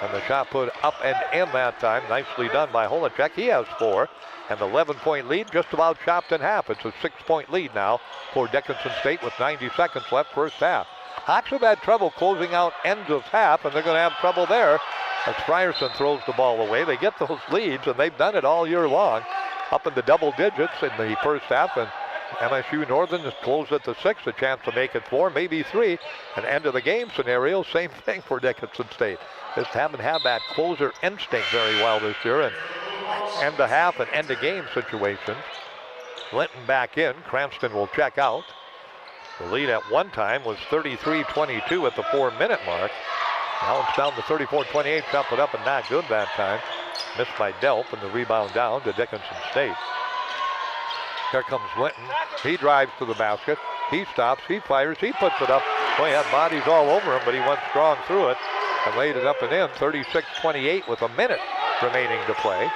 And the shot put up and in that time. Nicely done by Holacek. He has 4. And the 11-point lead just about chopped in half. It's a 6-point lead now for Dickinson State with 90 seconds left first half. Hawks have had trouble closing out ends of half, and they're going to have trouble there as Frierson throws the ball away. They get those leads, and they've done it all year long, up in the double digits in the first half. And MSU Northern has closed at the 6, a chance to make it 4, maybe 3. An end of the game scenario, same thing for Dickinson State. Just haven't had that closer instinct very well this year. And end of half and end of game situations. Linton back in. Cranston will check out. The lead at one time was 33-22 at the 4-minute mark. Now it's down to 34-28. Shot put up and not good that time. Missed by Delp, and the rebound down to Dickinson State. Here comes Linton. He drives to the basket. He stops. He fires. He puts it up. Boy, he had bodies all over him, but he went strong through it and laid it up and in. 36-28 with a minute remaining to play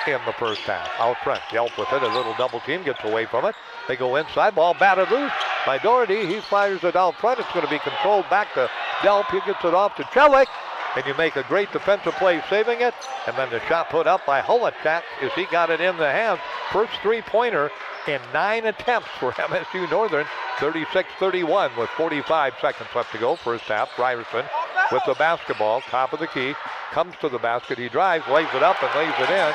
in the first half. Out front, Delp with it. A little double team gets away from it. They go inside. Ball batted loose by Doherty. He fires it out front. It's going to be controlled back to Delp. He gets it off to Chelik. And you make a great defensive play saving it. And then the shot put up by Holacek as he got it in the hands. First three-pointer in 9 attempts for MSU Northern. 36-31 with 45 seconds left to go. First half, Ryerson with the basketball, top of the key. Comes to the basket. He drives, lays it up, and lays it in.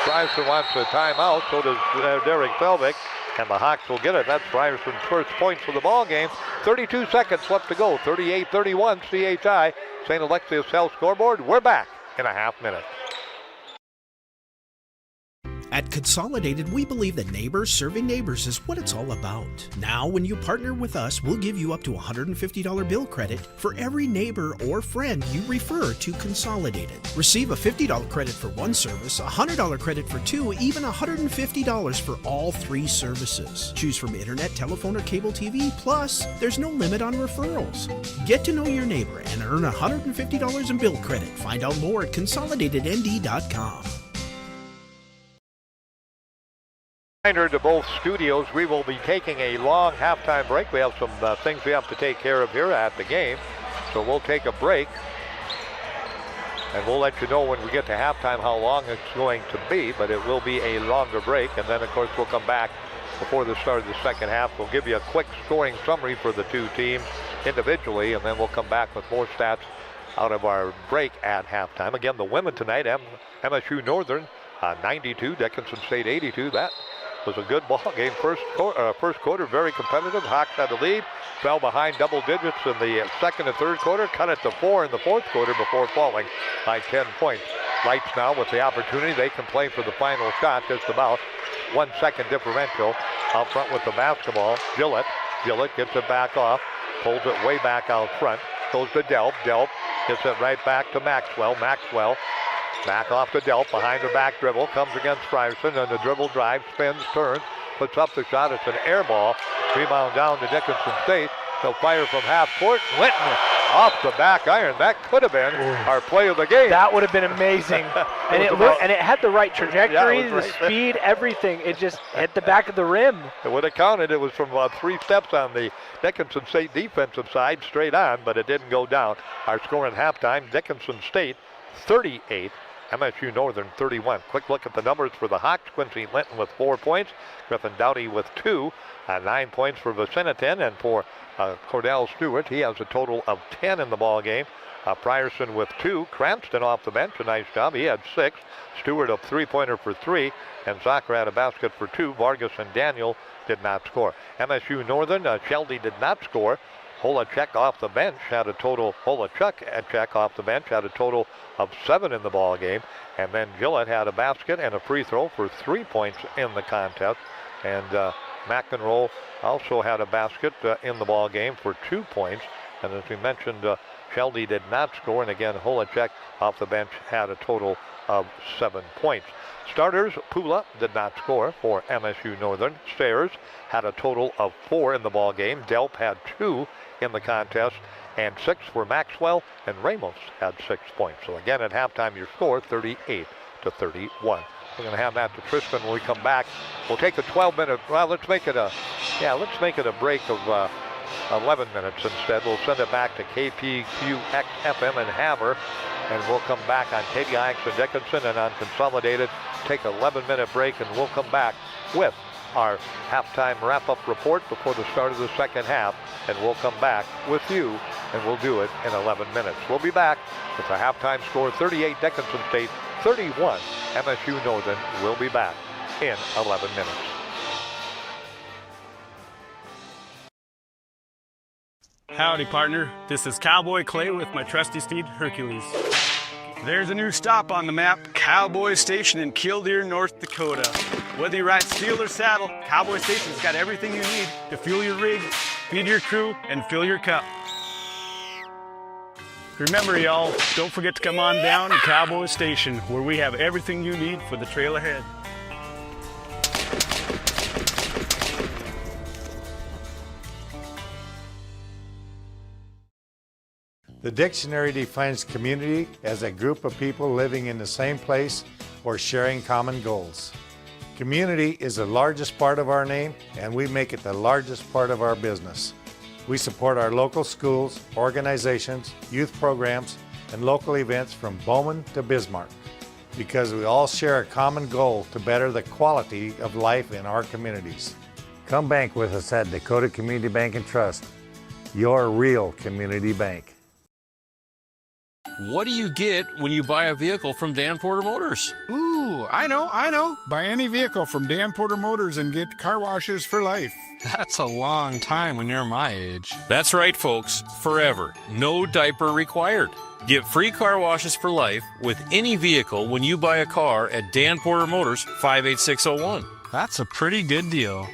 Ryerson wants a timeout. So does Derek Selvig. And the Hawks will get it. That's Ryerson's first points for the ball game. 32 seconds left to go. 38-31 CHI. St. Alexius Health scoreboard. We're back in a half minute. At Consolidated, we believe that neighbors serving neighbors is what it's all about. Now, when you partner with us, we'll give you up to $150 bill credit for every neighbor or friend you refer to Consolidated. Receive a $50 credit for one service, $100 credit for two, even $150 for all three services. Choose from internet, telephone, or cable TV. Plus, there's no limit on referrals. Get to know your neighbor and earn $150 in bill credit. Find out more at consolidatednd.com. Reminder to both studios, we will be taking a long halftime break. We have some things we have to take care of here at the game. So we'll take a break. And we'll let you know when we get to halftime how long it's going to be. But it will be a longer break. And then, of course, we'll come back before the start of the second half. We'll give you a quick scoring summary for the two teams individually. And then we'll come back with more stats out of our break at halftime. Again, the women tonight, MSU Northern 92, Dickinson State 82. That was a good ball game. First quarter, very competitive. Hawks had the lead, fell behind double digits in the second and third quarter, cut it to 4 in the fourth quarter before falling by 10 points. Lights now with the opportunity. They can play for the final shot, just about 1 second differential. Out front with the basketball, Gillett gets it back off, pulls it way back out front, goes to Delp. Delp gets it right back to Maxwell. Back off to Delp, behind the back dribble, comes against Ryerson, and the dribble drive, spins, turns, puts up the shot. It's an air ball. Rebound down to Dickinson State. They'll fire from half court. Linton off the back iron. That could have been our play of the game. That would have been amazing. And it had the right trajectory, the speed, everything. It just hit the back of the rim. It would have counted. It was from about 3 steps on the Dickinson State defensive side, straight on, but it didn't go down. Our score at halftime, Dickinson State 38. MSU Northern 31. Quick look at the numbers for the Hawks. Quincy Linton with 4 points. Griffin Doughty with 2. 9 points for Vicinitin. And for Cordell Stewart, he has a total of 10 in the ball game. Frierson with 2. Cranston off the bench, a nice job. He had 6. Stewart a three-pointer for 3. And Zucker had a basket for 2. Vargas and Daniel did not score. MSU Northern, Shelby did not score. Holacek off the bench had a total. Holacek off the bench had a total of 7 in the ball game, and then Gillett had a basket and a free throw for 3 points in the contest, and McEnroe also had a basket in the ball game for 2 points. And as we mentioned, Shelby did not score, and again Holacek off the bench had a total of 7 points. Starters, Pula did not score for MSU Northern. Sayers had a total of 4 in the ball game. Delp had 2 in the contest, and 6 for Maxwell, and Ramos had 6 points. So again, at halftime, your score 38-31. We're going to have that to Tristan when we come back. We'll take a 12-minute. Well, let's make it a break of 11 minutes instead. We'll send it back to KPQX FM in Havre, and we'll come back on KBIX and Dickinson, and on Consolidated. Take an 11-minute break, and we'll come back with our halftime wrap-up report before the start of the second half, and we'll come back with you, and we'll do it in 11 minutes. We'll be back with a halftime score 38 Dickinson State, 31 MSU Northern. We'll be back in 11 minutes. Howdy, partner. This is Cowboy Clay with my trusty steed, Hercules. There's a new stop on the map, Cowboy Station in Killdeer, North Dakota. Whether you ride steel or saddle, Cowboy Station's got everything you need to fuel your rig, feed your crew, and fill your cup. Remember, y'all, don't forget to come on down to Cowboy Station, where we have everything you need for the trail ahead. The dictionary defines community as a group of people living in the same place or sharing common goals. Community is the largest part of our name, and we make it the largest part of our business. We support our local schools, organizations, youth programs, and local events from Bowman to Bismarck because we all share a common goal to better the quality of life in our communities. Come bank with us at Dakota Community Bank and Trust, your real community bank. What do you get when you buy a vehicle from Dan Porter Motors? Ooh, I know. Buy any vehicle from Dan Porter Motors and get car washes for life. That's a long time when you're my age. That's right, folks. Forever. No diaper required. Get free car washes for life with any vehicle when you buy a car at Dan Porter Motors, 58601. That's a pretty good deal.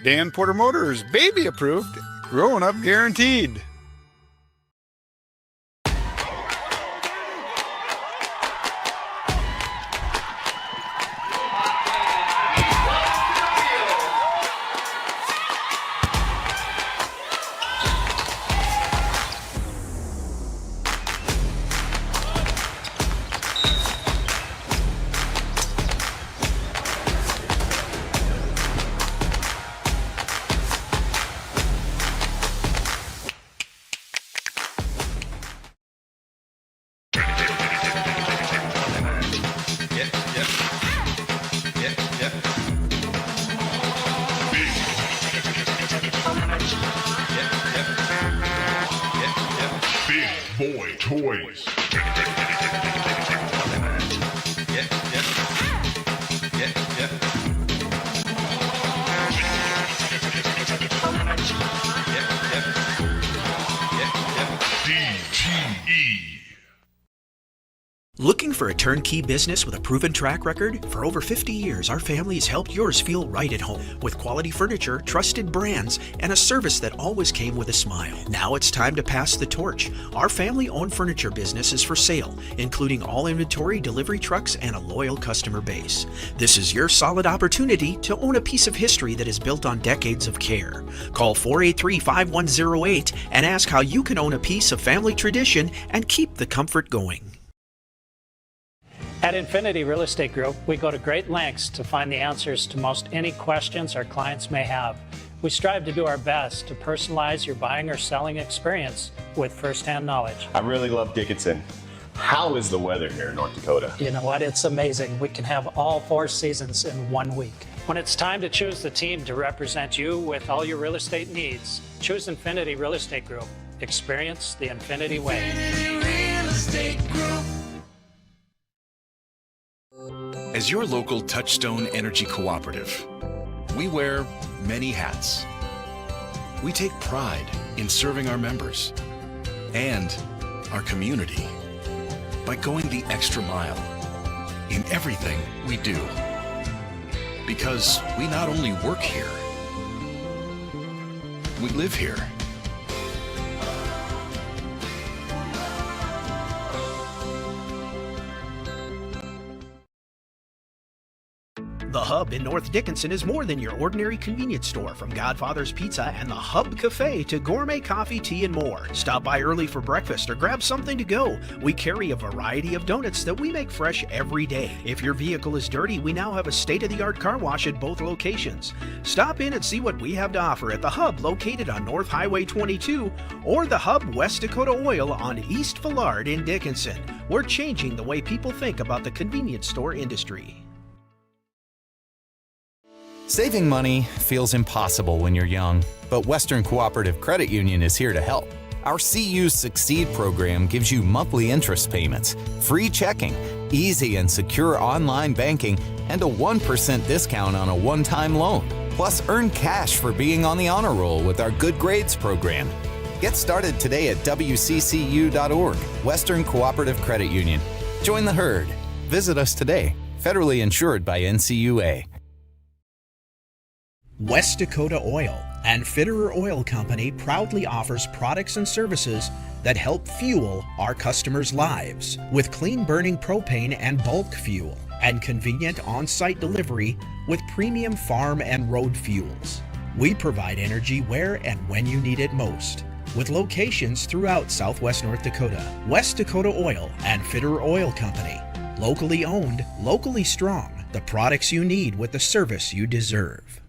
Dan Porter Motors, baby approved, growing up guaranteed. Boy Toys. DTE. Looking for a turnkey business with a proven track record? For over 50 years, our family has helped yours feel right at home with quality furniture, trusted brands, and a service that always came with a smile. Now it's time to pass the torch. Our family-owned furniture business is for sale, including all inventory, delivery trucks, and a loyal customer base. This is your solid opportunity to own a piece of history that is built on decades of care. Call 483-5108 and ask how you can own a piece of family tradition and keep the comfort going. At Infinity Real Estate Group, we go to great lengths to find the answers to most any questions our clients may have. We strive to do our best to personalize your buying or selling experience with firsthand knowledge. I really love Dickinson. How is the weather here in North Dakota? You know what? It's amazing. We can have all 4 seasons in 1 week. When it's time to choose the team to represent you with all your real estate needs, choose Infinity Real Estate Group. Experience the Infinity way. Infinity Real Estate Group. As your local Touchstone Energy Cooperative, we wear many hats. We take pride in serving our members and our community by going the extra mile in everything we do. Because we not only work here, we live here. The Hub in North Dickinson is more than your ordinary convenience store. From Godfather's Pizza and the Hub Cafe to gourmet coffee, tea, and more. Stop by early for breakfast or grab something to go. We carry a variety of donuts that we make fresh every day. If your vehicle is dirty, we now have a state-of-the-art car wash at both locations. Stop in and see what we have to offer at the Hub located on North Highway 22 or the Hub West Dakota Oil on East Villard in Dickinson. We're changing the way people think about the convenience store industry. Saving money feels impossible when you're young, but Western Cooperative Credit Union is here to help. Our CU Succeed program gives you monthly interest payments, free checking, easy and secure online banking, and a 1% discount on a one-time loan. Plus, earn cash for being on the honor roll with our Good Grades program. Get started today at wccu.org, Western Cooperative Credit Union. Join the herd. Visit us today. Federally insured by NCUA. West Dakota Oil. and Fitterer Oil Company proudly offers products and services that help fuel our customers' lives with clean-burning propane and bulk fuel and convenient on-site delivery with premium farm and road fuels. We provide energy where and when you need it most, with locations throughout Southwest North Dakota. West Dakota Oil and Fitterer Oil Company. Locally owned, locally strong. The products you need with the service you deserve.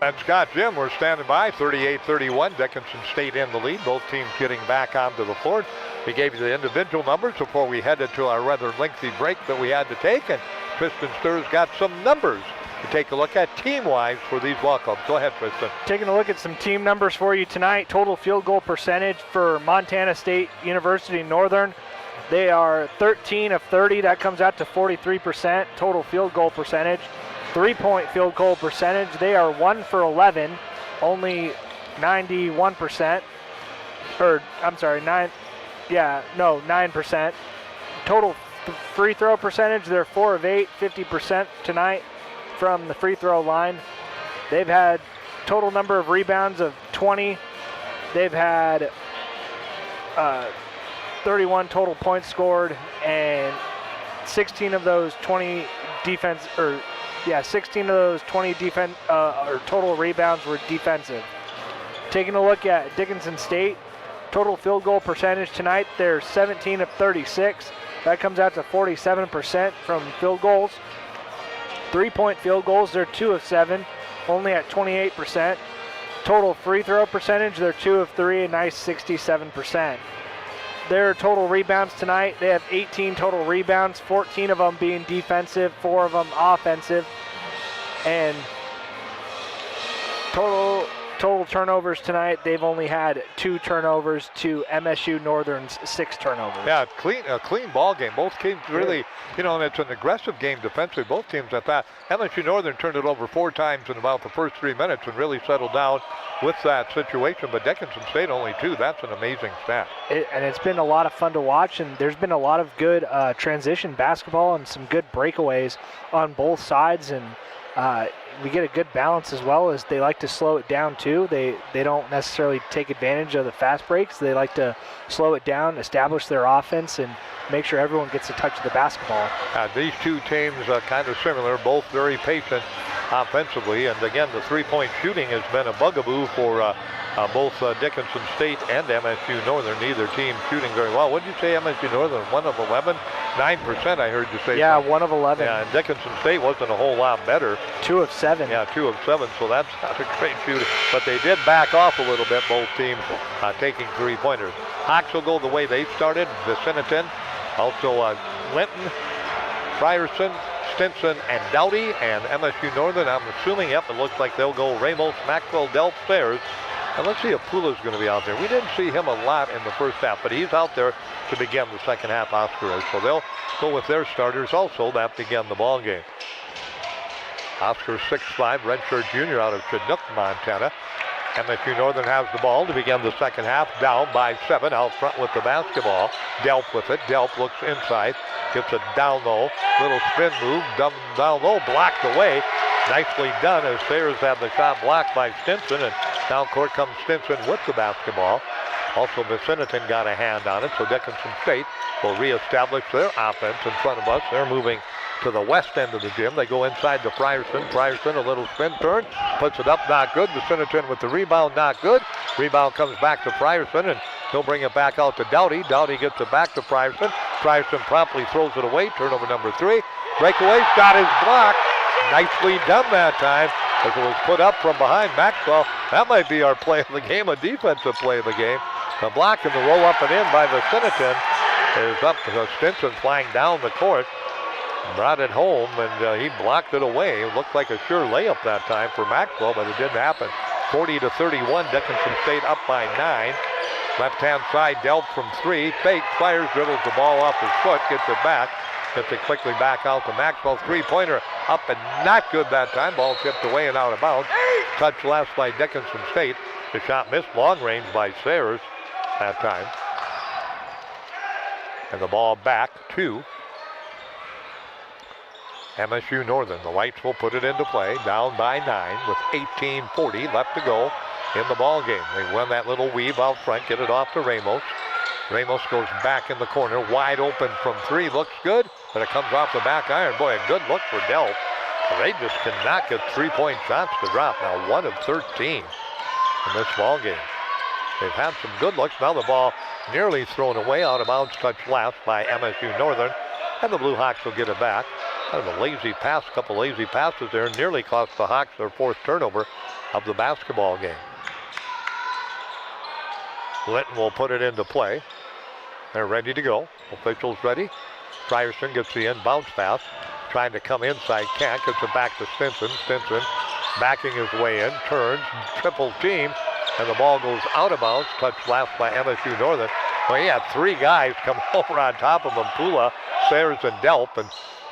And Scott, Jim, we're standing by. 38-31. Dickinson State in the lead. Both teams getting back onto the floor. We gave you the individual numbers before we headed to our rather lengthy break that we had to take. And Tristan Sturr's got some numbers to take a look at team-wise for these walk-ups. Go ahead, Tristan. Taking a look at some team numbers for you tonight. Total field goal percentage for Montana State University Northern. They are 13 of 30. That comes out to 43% total field goal percentage. 3-point field goal percentage. They are 1 for 11, only 91%. Or, I'm sorry, 9%. Total free throw percentage, they're 4 of 8, 50% tonight from the free throw line. They've had total number of rebounds of 20. They've had 31 total points scored, and 16 of those 20 defense, 16 of those 20 defense or total rebounds were defensive. Taking a look at Dickinson State, total field goal percentage tonight, they're 17 of 36. That comes out to 47% from field goals. 3-point field goals, they're 2 of 7, only at 28%. Total free throw percentage, they're 2 of 3, a nice 67%. Their total rebounds tonight, they have 18 total rebounds, 14 of them being defensive, 4 of them offensive. And total turnovers tonight, they've only had 2 turnovers to MSU Northern's 6 turnovers. Yeah, a clean ball game. Both teams really, and it's an aggressive game defensively. Both teams, I thought. MSU Northern turned it over 4 times in about the first 3 minutes and really settled down with that situation, but Dickinson State only 2. That's an amazing stat. And it's been a lot of fun to watch, and there's been a lot of good transition basketball and some good breakaways on both sides, and we get a good balance as well as they like to slow it down too. They don't necessarily take advantage of the fast breaks. They like to slow it down, establish their offense, and make sure everyone gets a touch of the basketball. These two teams are kind of similar, both very patient offensively, and again, the 3-point shooting has been a bugaboo for both Dickinson State and MSU Northern. Neither team shooting very well. What did you say, MSU Northern? 1 of 11? 9%, I heard you say. Yeah, 1 of 11. Yeah, and Dickinson State wasn't a whole lot better. 2 of 7. Yeah, 2 of 7, so that's not a great shooting. But they did back off a little bit, both teams taking 3-pointers. Hawks will go the way they started. Viciniton, also Linton, Frierson, Stinson, and Dowdy, and MSU Northern, I'm assuming, it looks like they'll go Ramos, Maxwell, Delp, Sayers. And let's see if Pula's going to be out there. We didn't see him a lot in the first half, but he's out there to begin the second half, Oscar is. So they'll go with their starters also that begin the ball game. Oscar 6'5", redshirt junior out of Chinook, Montana. MSU Northern has the ball to begin the second half, down by 7, out front with the basketball. Delp with it. Delp looks inside, gets it down low. Little spin move, down low, blocked away. Nicely done as Sayers had the shot blocked by Stinson, and down court comes Stinson with the basketball. Also, Viciniton got a hand on it, so Dickinson State will reestablish their offense in front of us. They're moving to the west end of the gym. They go inside to Frierson. Frierson, a little spin turn, puts it up, not good. Viciniton with the rebound, not good. Rebound comes back to Frierson, and he'll bring it back out to Dowdy. Dowdy gets it back to Frierson. Frierson promptly throws it away. Turnover number 3. Breakaway shot is blocked. Nicely done that time as it was put up from behind Maxwell. That might be our play of the game, a defensive play of the game. The block and the roll up and in by Viciniton is up to Stinson flying down the court. Brought it home, and he blocked it away. It looked like a sure layup that time for Maxwell, but it didn't happen. 40-31, Dickinson State up by 9. Left-hand side, Delp from 3. Fakes, fires, dribbles the ball off his foot, gets it back. Gets it quickly back out to Maxwell. 3-pointer up and not good that time. Ball tipped away and out of bounds. Touch last by Dickinson State. The shot missed long range by Sayers that time. And the ball back to MSU Northern. The Lights will put it into play. Down by 9 with 18:40 left to go in the ball game. They win that little weave out front. Get it off to Ramos. Ramos goes back in the corner. Wide open from 3. Looks good, but it comes off the back iron. Boy, a good look for Delp. They just cannot get 3-point shots to drop. Now 1 of 13 in this ball game. They've had some good looks. Now the ball nearly thrown away. Out of bounds touch last by MSU Northern. And the Blue Hawks will get it back. Kind of a lazy pass, couple lazy passes there. Nearly cost the Hawks their 4th turnover of the basketball game. Linton will put it into play. They're ready to go. Officials ready. Frierson gets the inbounds pass. Trying to come inside, can't. Gets it back to Stinson. Stinson backing his way in, turns, triple team, and the ball goes out of bounds. Touched last by MSU Northern. Well, he had three guys come over on top of him, Pula, Sayers, and Delp, and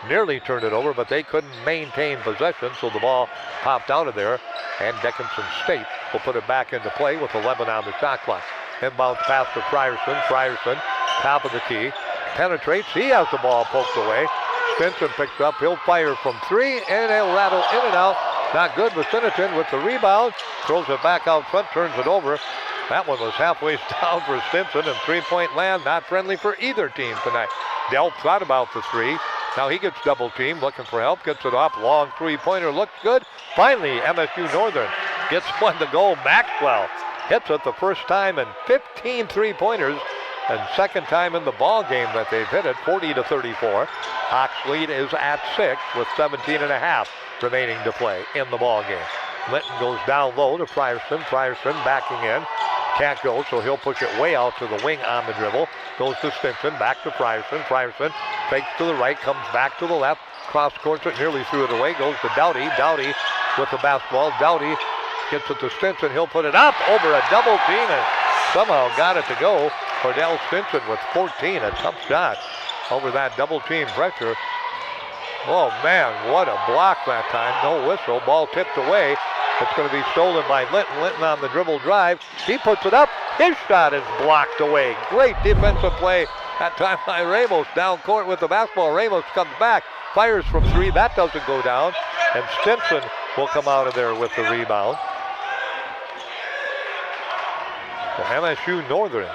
nearly turned it over, but they couldn't maintain possession, so the ball popped out of there, and Dickinson State will put it back into play with 11 on the shot clock. Inbounds pass to Frierson. Frierson, top of the key, penetrates. He has the ball poked away. Stinson picks up. He'll fire from three, and he'll rattle in and out. Not good. Vicinity with the rebound. Throws it back out front, turns it over. That one was halfway down for Stinson, and three-point land not friendly for either team tonight. Delp thought about the three. Now he gets double teamed, looking for help, gets it off. Long three-pointer, looks good. Finally, MSU Northern gets one to go. Maxwell hits it the first time in 15 three-pointers, and second time in the ball game that they've hit it, 40-34. Hawks lead is at 6 with 17.5 remaining to play in the ball game. Linton goes down low to Frierson. Frierson backing in. Can't go, so he'll push it way out to the wing on the dribble. Goes to Stinson, back to Frierson. Frierson fakes to the right, comes back to the left. Cross courts it, nearly threw it away. Goes to Doughty. Doughty with the basketball. Doughty gets it to Stinson. He'll put it up over a double team and somehow got it to go. Cordell Stinson with 14, a tough shot over that double team pressure. Oh man, what a block that time. No whistle. Ball tipped away. It's going to be stolen by Linton. Linton on the dribble drive. He puts it up. His shot is blocked away. Great defensive play that time by Ramos. Down court with the basketball. Ramos comes back. Fires from three. That doesn't go down. And Stinson will come out of there with the rebound. So MSU Northern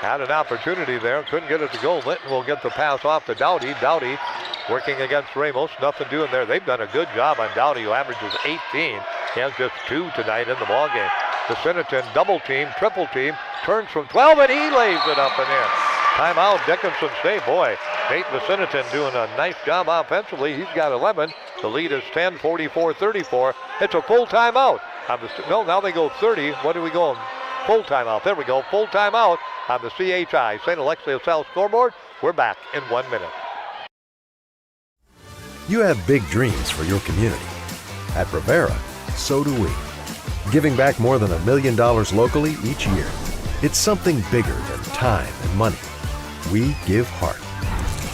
had an opportunity there. Couldn't get it to go. Linton will get the pass off to Doughty. Doughty working against Ramos. Nothing doing there. They've done a good job on Doughty, who averages 18. He has just 2 tonight in the ballgame. Vicinity double team, triple team, turns from 12, and he lays it up and in. Timeout, Dickinson State. Boy, Nate Vicinity doing a nice job offensively. He's got 11. The lead is 10, 44-34. It's a full timeout. No, now they go 30. What do we go? Full timeout. There we go. Full timeout on the CHI St. Alexius South scoreboard. We're back in 1 minute. You have big dreams for your community. At Rivera, so do we. Giving back more than $1 million locally each year. It's something bigger than time and money. We give heart.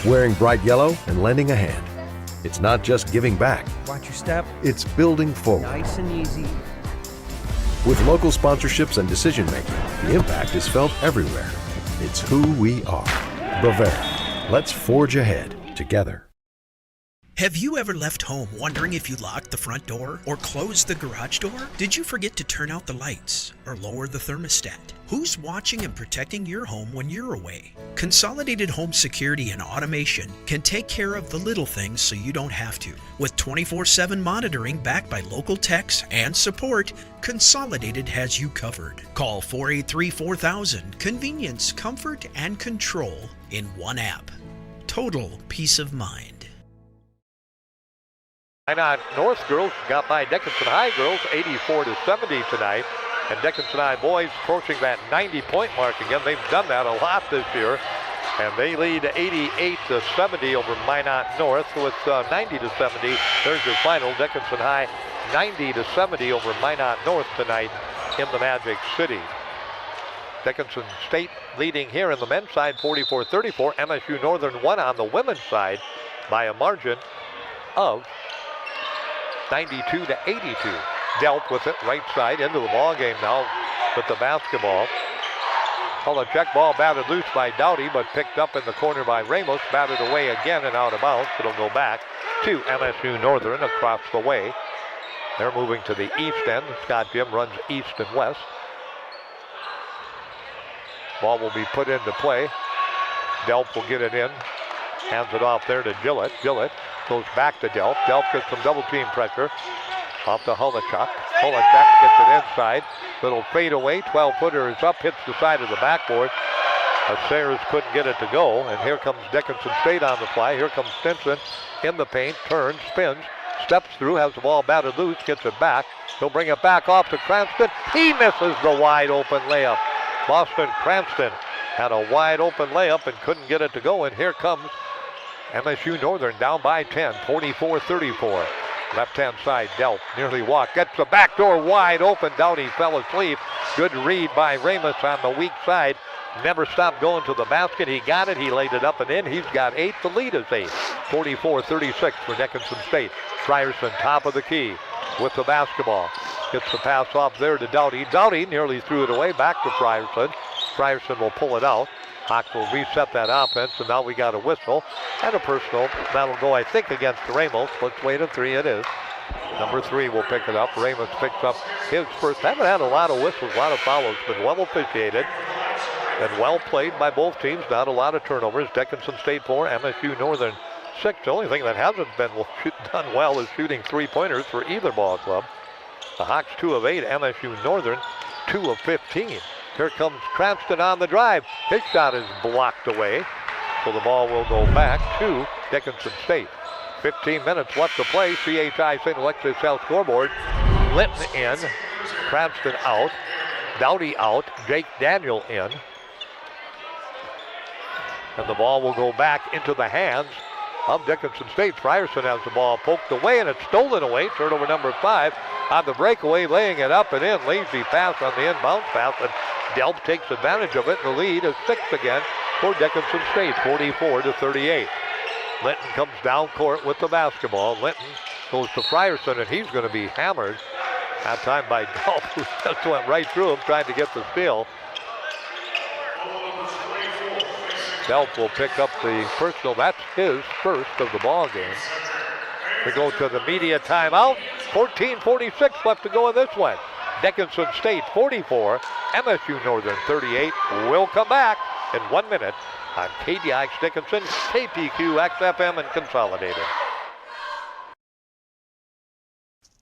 Wearing bright yellow and lending a hand. It's not just giving back. Watch your step. It's building forward. Nice and easy. With local sponsorships and decision making, the impact is felt everywhere. It's who we are. Bavera. Let's forge ahead together. Have you ever left home wondering if you locked the front door or closed the garage door? Did you forget to turn out the lights or lower the thermostat? Who's watching and protecting your home when you're away? Consolidated Home Security and Automation can take care of the little things so you don't have to. With 24/7 monitoring backed by local techs and support, Consolidated has you covered. Call 483-4000. Convenience, comfort, and control in one app. Total peace of mind. Minot North girls got by Dickinson High girls 84-70 tonight. And Dickinson High boys approaching that 90-point mark again. They've done that a lot this year. And they lead 88-70 over Minot North with 90-70. There's your final. Dickinson High 90-70 over Minot North tonight in the Magic City. Dickinson State leading here in the men's side 44-34. MSU Northern won on the women's side by a margin of 92-82. Delp with it right side into the ball game now with the basketball. Well, a check ball batted loose by Doughty, but picked up in the corner by Ramos. Batted away again and out of bounds. It'll go back to MSU Northern across the way. They're moving to the east end. Scott Jim runs east and west. Ball will be put into play. Delp will get it in. Hands it off there to Gillett. Gillett goes back to Delp. Delp gets some double team pressure. Off to Holochuk. Holochuk gets it inside. Little fade away. 12-footer is up. Hits the side of the backboard. Sayers couldn't get it to go. And here comes Dickinson State on the fly. Here comes Stinson in the paint. Turns, spins. steps through, has the ball batted loose, gets it back. He'll bring it back off to Cranston. He misses the wide open layup. Boston Cranston had a wide open layup and couldn't get it to go, and here comes MSU Northern down by 10, 44-34. Left-hand side, Delp nearly walked, gets the back door wide open. Dowdy fell asleep. Good read by Ramos on the weak side. Never stopped going to the basket. He got it. He laid it up and in. He's got 8. The lead is 8. 44-36 for Dickinson State. Frierson top of the key with the basketball. Gets the pass off there to Dowdy. Dowdy nearly threw it away. Back to Frierson. Frierson will pull it out. Hawks will reset that offense, and now we got a whistle and a personal. That'll go, I think, against Ramos. Let's wait a 3. It is. Number 3 will pick it up. Ramos picks up his first. Haven't had a lot of whistles, a lot of fouls, but well officiated and well played by both teams. Not a lot of turnovers. Dickinson State 4, MSU Northern 6. The only thing that hasn't been done well is shooting 3-pointers for either ball club. The Hawks 2 of 8, MSU Northern 2 of 15. Here comes Cranston on the drive. His shot is blocked away, so the ball will go back to Dickinson State. 15 minutes left to play. CHI St. Alexius South scoreboard. Linton in, Cranston out, Dowdy out, Jake Daniel in. And the ball will go back into the hands of Dickinson State. Frierson has the ball poked away, and it's stolen away. Turnover number 5 on the breakaway, laying it up and in. Lazy pass on the inbound pass, and Delp takes advantage of it. The lead is 6 again for Dickinson State, 44-38. Linton comes down court with the basketball. Linton goes to Frierson, and he's going to be hammered that time by Delp, who just went right through him trying to get the steal. Delp will pick up the personal. That's his first of the ball game. We go to the media timeout. 14:46 left to go in this one. Dickinson State 44, MSU Northern 38. We'll come back in 1 minute on KDX Dickinson, KPQ, XFM, and Consolidated.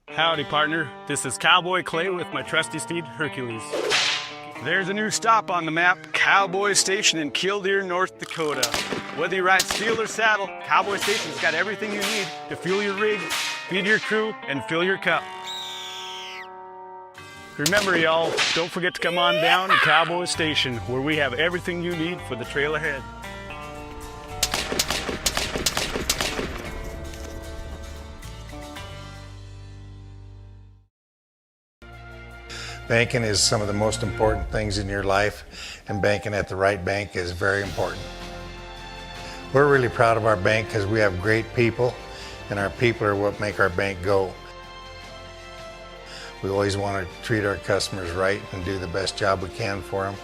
Howdy, partner. This is Cowboy Clay with my trusty steed, Hercules. There's a new stop on the map, Cowboy Station in Killdeer, North Dakota. Whether you ride steel or saddle, Cowboy Station's got everything you need to fuel your rig, feed your crew, and fill your cup. Remember, y'all, don't forget to come on down to Cowboy Station, where we have everything you need for the trail ahead. Banking is some of the most important things in your life, and banking at the right bank is very important. We're really proud of our bank because we have great people, and our people are what make our bank go. We always want to treat our customers right and do the best job we can for them,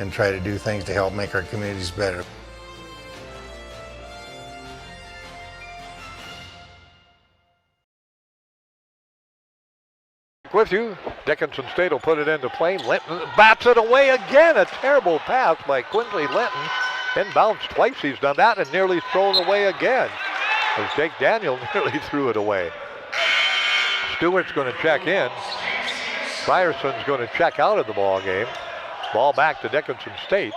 and try to do things to help make our communities better. With you, Dickinson State will put it into play. Linton bats it away again. A terrible pass by Quincy Linton. Inbounds twice he's done that and nearly thrown away again, as Jake Daniel nearly threw it away. Stewart's going to check in. Frierson's going to check out of the ball game. Ball back to Dickinson State.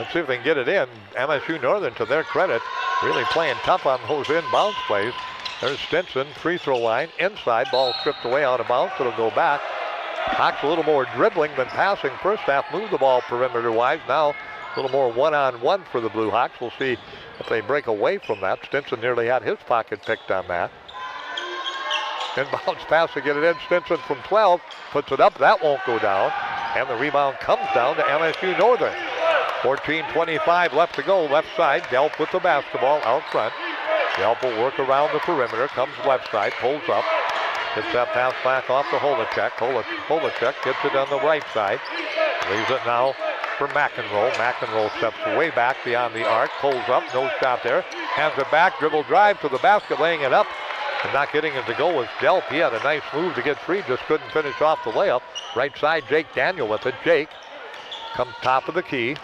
Let's see if they can get it in. MSU Northern, to their credit, really playing tough on those inbounds plays. There's Stinson, free throw line, inside, ball stripped away out of bounds, it'll go back. Hawks a little more dribbling than passing first half, moved the ball perimeter-wise. Now a little more one-on-one for the Blue Hawks. We'll see if they break away from that. Stinson nearly had his pocket picked on that. Inbounds pass to get it in. Stinson from 12, puts it up, that won't go down. And the rebound comes down to MSU Northern. 14:25 left to go, left side. Delp with the basketball out front. Delp will work around the perimeter, comes left side, pulls up, gets that pass back off to Holacek. Holacek gets it on the right side, leaves it now for McEnroe. McEnroe steps way back beyond the arc, pulls up, no shot there, hands it back, dribble drive to the basket, laying it up, and not getting it to go was Delp. He had a nice move to get free, just couldn't finish off the layup. Right side, Jake Daniel with it. Jake comes top of the key,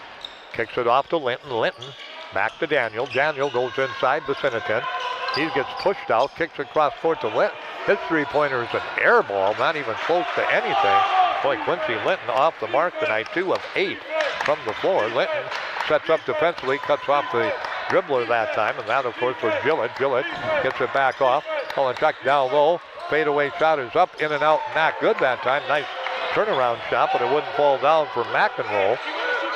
kicks it off to Linton. Linton back to Daniel. Daniel goes inside vicinity. He gets pushed out, kicks across court to Linton. His three-pointer is an air ball, not even close to anything. Boy, Quincy Linton off the mark tonight, 2 of 8 from the floor. Linton sets up defensively, cuts off the dribbler that time, and that, of course, was Gillett. Gillett gets it back off. Holochuk down low. Fadeaway shot is up, in and out, not good that time. Nice turnaround shot, but it wouldn't fall down for McEnroe.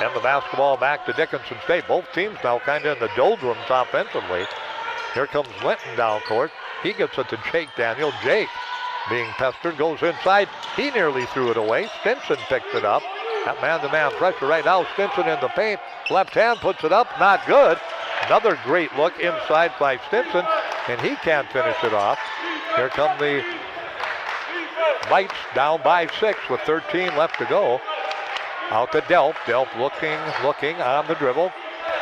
And the basketball back to Dickinson State. Both teams now kind of in the doldrums offensively. Here comes Linton down court. He gets it to Jake Daniel. Jake, being pestered, goes inside. He nearly threw it away. Stinson picks it up. That man-to-man pressure right now. Stinson in the paint. Left hand puts it up. Not good. Another great look inside by Stinson, and he can't finish it off. Here come the Knights down by 6 with 13 left to go. Out to Delp. Delp looking on the dribble.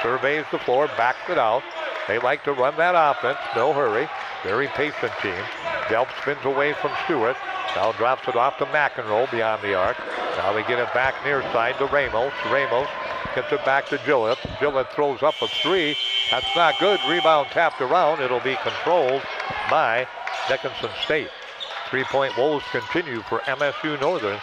Surveys the floor, backs it out. They like to run that offense. No hurry. Very patient team. Delp spins away from Stewart. Now drops it off to McEnroe beyond the arc. Now they get it back near side to Ramos. Ramos gets it back to Gillett. Gillett throws up a 3. That's not good. Rebound tapped around. It'll be controlled by Dickinson State. 3-point woes continue for MSU Northern.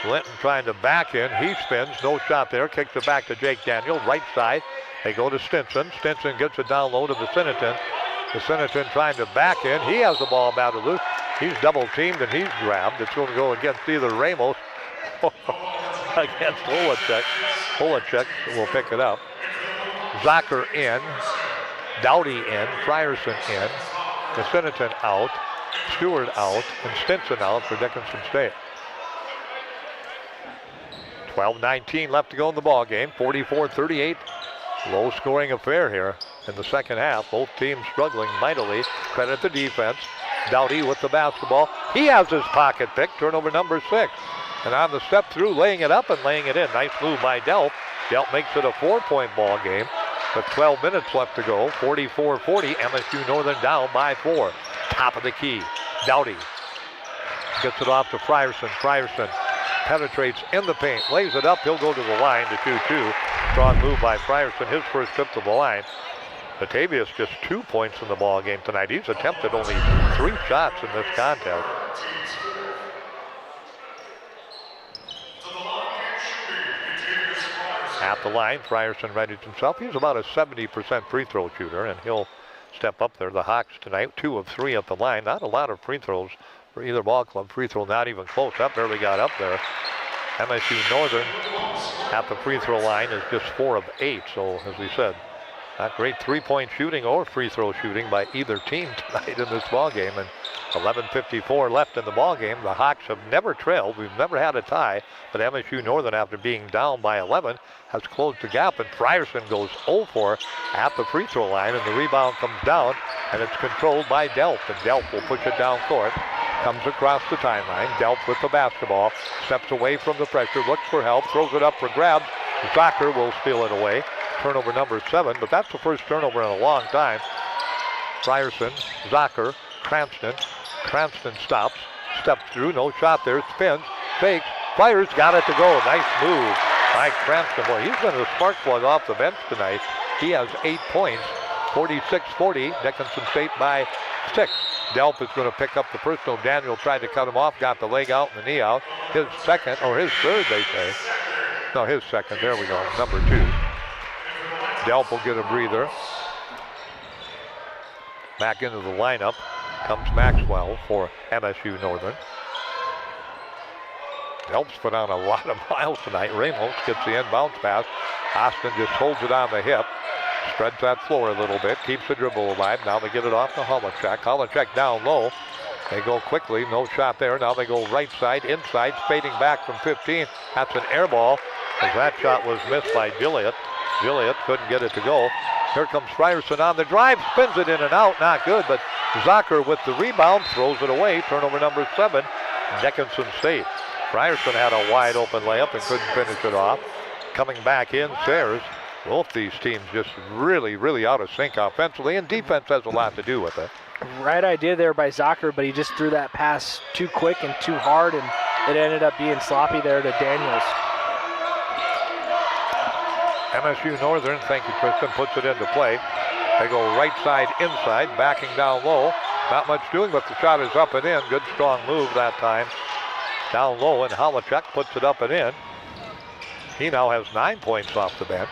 Linton trying to back in. He spins. No shot there. Kicks it back to Jake Daniel. Right side. They go to Stinson. Stinson gets it down low to Viciniton. Viciniton trying to back in. He has the ball batted loose. He's double teamed and he's grabbed. It's going to go against either Ramos against Holacek. Holacek will pick it up. Zocker in. Dowdy in. Frierson in. Viciniton out. Stewart out. And Stinson out for Dickinson State. 12-19 left to go in the ball game. 44-38. Low scoring affair here in the second half. Both teams struggling mightily. Credit the defense. Dowdy with the basketball. He has his pocket pick. Turnover number 6. And on the step through, laying it up and laying it in. Nice move by Delp. Delp makes it a 4-point ball game. With 12 minutes left to go. 44-40. MSU Northern down by 4. Top of the key. Dowdy gets it off to Frierson. Frierson penetrates in the paint. Lays it up. He'll go to the line to 2-2. Strong move by Frierson. His first trip to the line. Batavius just 2 points in the ball game tonight. He's attempted only 3 shots in this contest. At the line, Frierson readies himself. He's about a 70% free throw shooter, and he'll step up there. The Hawks tonight, 2 of 3 at the line. Not a lot of free throws for either ball club. Free throw not even close. That barely got up there. MSU Northern at the free throw line is just 4 of 8. So, as we said, not great 3-point shooting or free throw shooting by either team tonight in this ball game. And 11:54 left in the ball game. The Hawks have never trailed. We've never had a tie. But MSU Northern, after being down by 11, has closed the gap. And Frierson goes 0-4 at the free throw line. And the rebound comes down. And it's controlled by Delp. And Delp will push it down court. Comes across the timeline. Delp with the basketball. Steps away from the pressure. Looks for help. Throws it up for grabs. Zocker will steal it away. Turnover number 7, but that's the first turnover in a long time. Frierson, Zocker, Cranston. Cranston stops, steps through, no shot there, spins, fakes, fires, got it to go. Nice move by Cranston. Boy, he's been a spark plug off the bench tonight. He has 8 points, 46-40, Dickinson State by 6. Delp is going to pick up the personal. Daniel tried to cut him off, got the leg out and the knee out. His second, or his third, they say. No, his second, there we go, number 2. Delp will get a breather. Back into the lineup comes Maxwell for MSU Northern. Delp's put on a lot of miles tonight. Ramos gets the inbounds pass. Austin just holds it on the hip. Spreads that floor a little bit. Keeps the dribble alive. Now they get it off to Holacek. Holacek down low. They go quickly. No shot there. Now they go right side, inside, fading back from 15. That's an air ball, as that shot was missed by Gillett. Gillett couldn't get it to go. Here comes Frierson on the drive, spins it in and out, not good, but Zocker with the rebound throws it away. Turnover number 7, Dickinson State. Frierson had a wide open layup and couldn't finish it off. Coming back in, Sayers. Both these teams just really out of sync offensively, and defense has a lot to do with it. Right idea there by Zocker, but he just threw that pass too quick and too hard, and it ended up being sloppy there to Daniels. MSU Northern, thank you, Tristan, puts it into play. They go right side inside, backing down low. Not much doing, but the shot is up and in. Good strong move that time. Down low, and Holacek puts it up and in. He now has 9 points off the bench.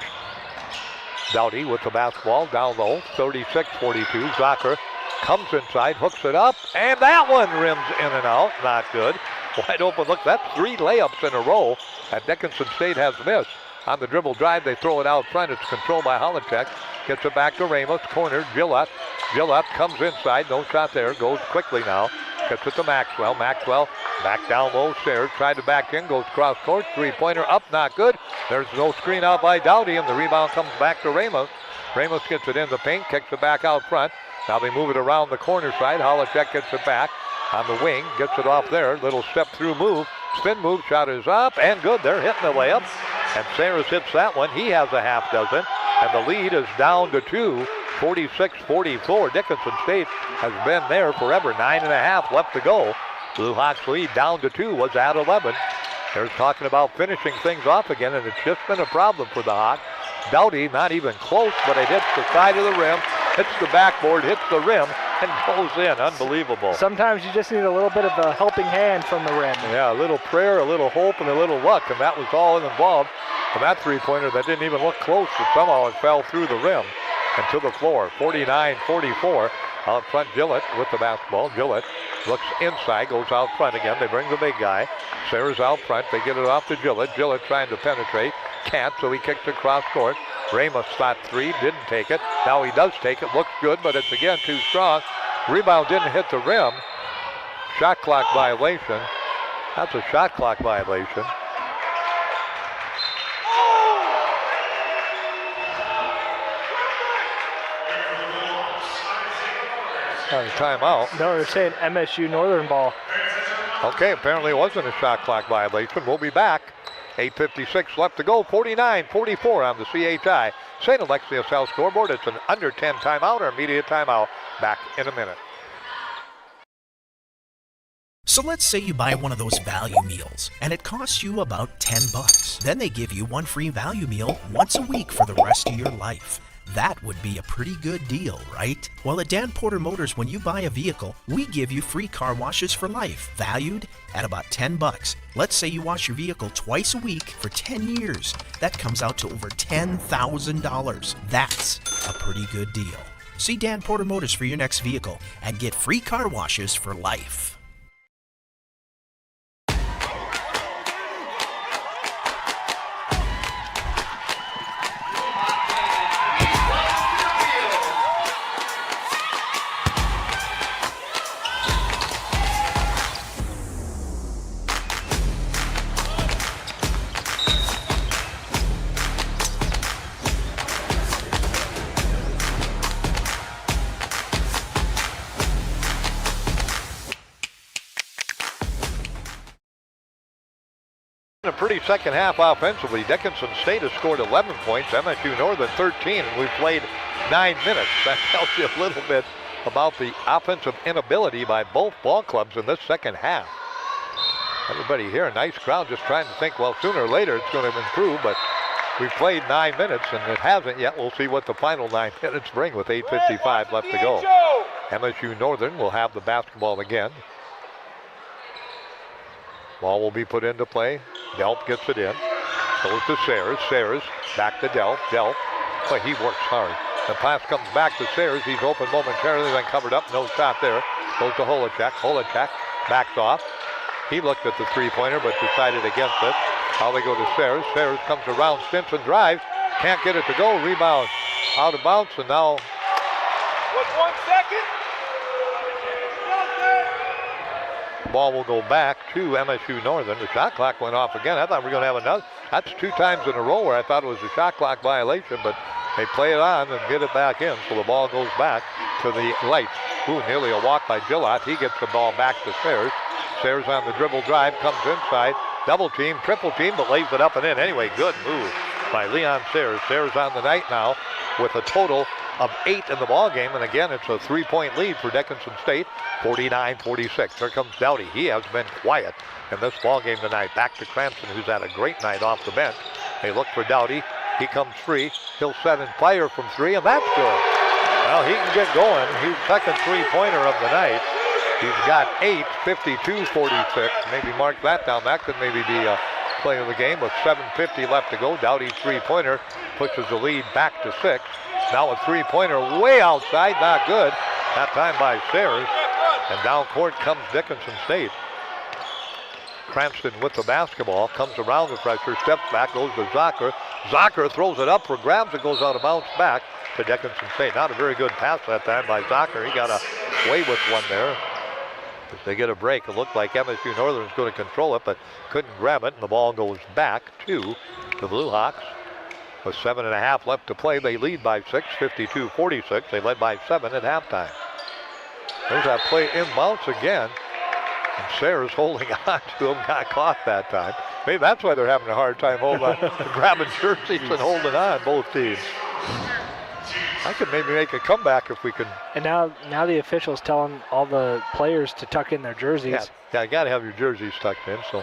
Dowdy with the basketball down low, 36-42. Zocker comes inside, hooks it up, and that one rims in and out. Not good. Wide open look. That's 3 layups in a row that Dickinson State has missed. On the dribble drive, they throw it out front. It's controlled by Holacek. Gets it back to Ramos. Corner, Gillette. Gillette comes inside. No shot there. Goes quickly now. Gets it to Maxwell. Maxwell back down low. Sayers tried to back in. Goes cross court. 3-pointer up. Not good. There's no screen out by Dowdy, and the rebound comes back to Ramos. Ramos gets it in the paint. Kicks it back out front. Now they move it around the corner side. Holacek gets it back on the wing. Gets it off there. Little step through move. Spin move. Shot is up and good. They're hitting the layup. And Sayers hits that one. He has a half dozen. And the lead is down to 2, 46-44. Dickinson State has been there forever. 9.5 left to go. Blue Hawks lead down to 2 was at 11. They're talking about finishing things off again, and it's just been a problem for the Hawks. Dowdy not even close, but it hits the side of the rim, hits the backboard, hits the rim, and goes in. Unbelievable. Sometimes you just need a little bit of a helping hand from the rim. Yeah, a little prayer, a little hope, and a little luck, and that was all involved. And that 3-pointer that didn't even look close, but somehow it fell through the rim and to the floor. 49-44. Out front, Gillette with the basketball. Gillette looks inside, goes out front again. They bring the big guy. Sayers out front. They get it off to Gillette. Gillette trying to penetrate. Can't, so he kicks it cross court. Ramos shot 3, didn't take it. Now he does take it. Looks good, but it's again too strong. Rebound didn't hit the rim. Shot clock violation. That's a shot clock violation. Timeout. No, they're saying MSU Northern ball. Okay, apparently it wasn't a shot clock violation. We'll be back. 8:56 left to go. 49-44 on the CHI St. Alexius House scoreboard. It's an under 10 timeout or immediate timeout. Back in a minute. So let's say you buy one of those value meals and it costs you about $10. Then they give you one free value meal once a week for the rest of your life. That would be a pretty good deal, right? Well, at Dan Porter Motors, when you buy a vehicle, we give you free car washes for life, valued at about $10. Let's say you wash your vehicle twice a week for 10 years. That comes out to over $10,000. That's a pretty good deal. See Dan Porter Motors for your next vehicle and get free car washes for life. A pretty second half offensively. Dickinson State has scored 11 points, MSU Northern 13, and we've played 9 minutes. That tells you a little bit about the offensive inability by both ball clubs in this second half. Everybody here, a nice crowd, just trying to think, well, sooner or later it's going to improve, but we've played 9 minutes and it hasn't yet. We'll see what the final 9 minutes bring with 8:55 left to go. MSU Northern will have the basketball again. Ball will be put into play. Delp gets it in. Goes to Sayers. Sayers back to Delp. Delp, but he works hard. The pass comes back to Sayers. He's open momentarily, then covered up. No shot there. Goes to Holacek. Holacek backs off. He looked at the 3-pointer, but decided against it. Now they go to Sayers. Sayers comes around. Stinson drives. Can't get it to go. Rebound out of bounds, and now. With 1 second. Ball will go back to MSU Northern. The shot clock went off again. I thought we were going to have another. That's 2 times in a row where I thought it was a shot clock violation, but they play it on and get it back in. So the ball goes back to the Lights. Ooh, nearly a walk by Gillette. He gets the ball back to Sayers. Sayers on the dribble drive, comes inside. Double team, triple team, but lays it up and in. Anyway, good move by Leon Sayers. Sayers on the night now with a total of 8 in the ball game, and again, it's a 3-point lead for Dickinson State, 49-46. Here comes Dowdy. He has been quiet in this ball game tonight. Back to Cranston, who's had a great night off the bench. They look for Dowdy. He comes free. He'll set and fire from 3, and that's good. Well, he can get going. He's second 3-pointer of the night. He's got 8, 52-46. Maybe mark that down. That could maybe be a play of the game with 7:50 left to go. Dowdy's three-pointer pushes the lead back to 6. Now a three-pointer way outside, not good. That time by Sayers. And down court comes Dickinson State. Cranston with the basketball, comes around the pressure, steps back, goes to Zocker. Zocker throws it up for grabs. It goes out of bounds back to Dickinson State. Not a very good pass that time by Zocker. He got away with one there. As they get a break, it looked like MSU Northern's going to control it, but couldn't grab it, and the ball goes back to the Blue Hawks. With 7.5 left to play, they lead by 6, 52-46. They led by 7 at halftime. There's that play inbounds again. And Sayers holding on to him, got caught that time. Maybe that's why they're having a hard time holding on, grabbing jerseys and holding on, both teams. I could maybe make a comeback if we could. And now the official's telling all the players to tuck in their jerseys. Yeah, you got to have your jerseys tucked in. So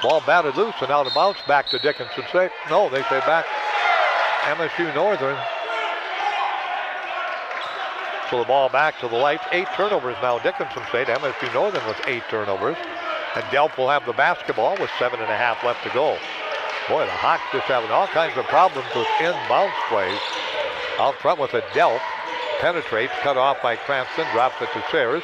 ball batted loose and out of bounds back to Dickinson State. No, they say back MSU Northern. So the ball back to the Lights. 8 turnovers now. Dickinson State, MSU Northern with 8 turnovers. And Delp will have the basketball with 7.5 left to go. Boy, the Hawks just having all kinds of problems with inbounds plays. Out front with a Delp. Penetrates, cut off by Cranston, drops it to Sayers.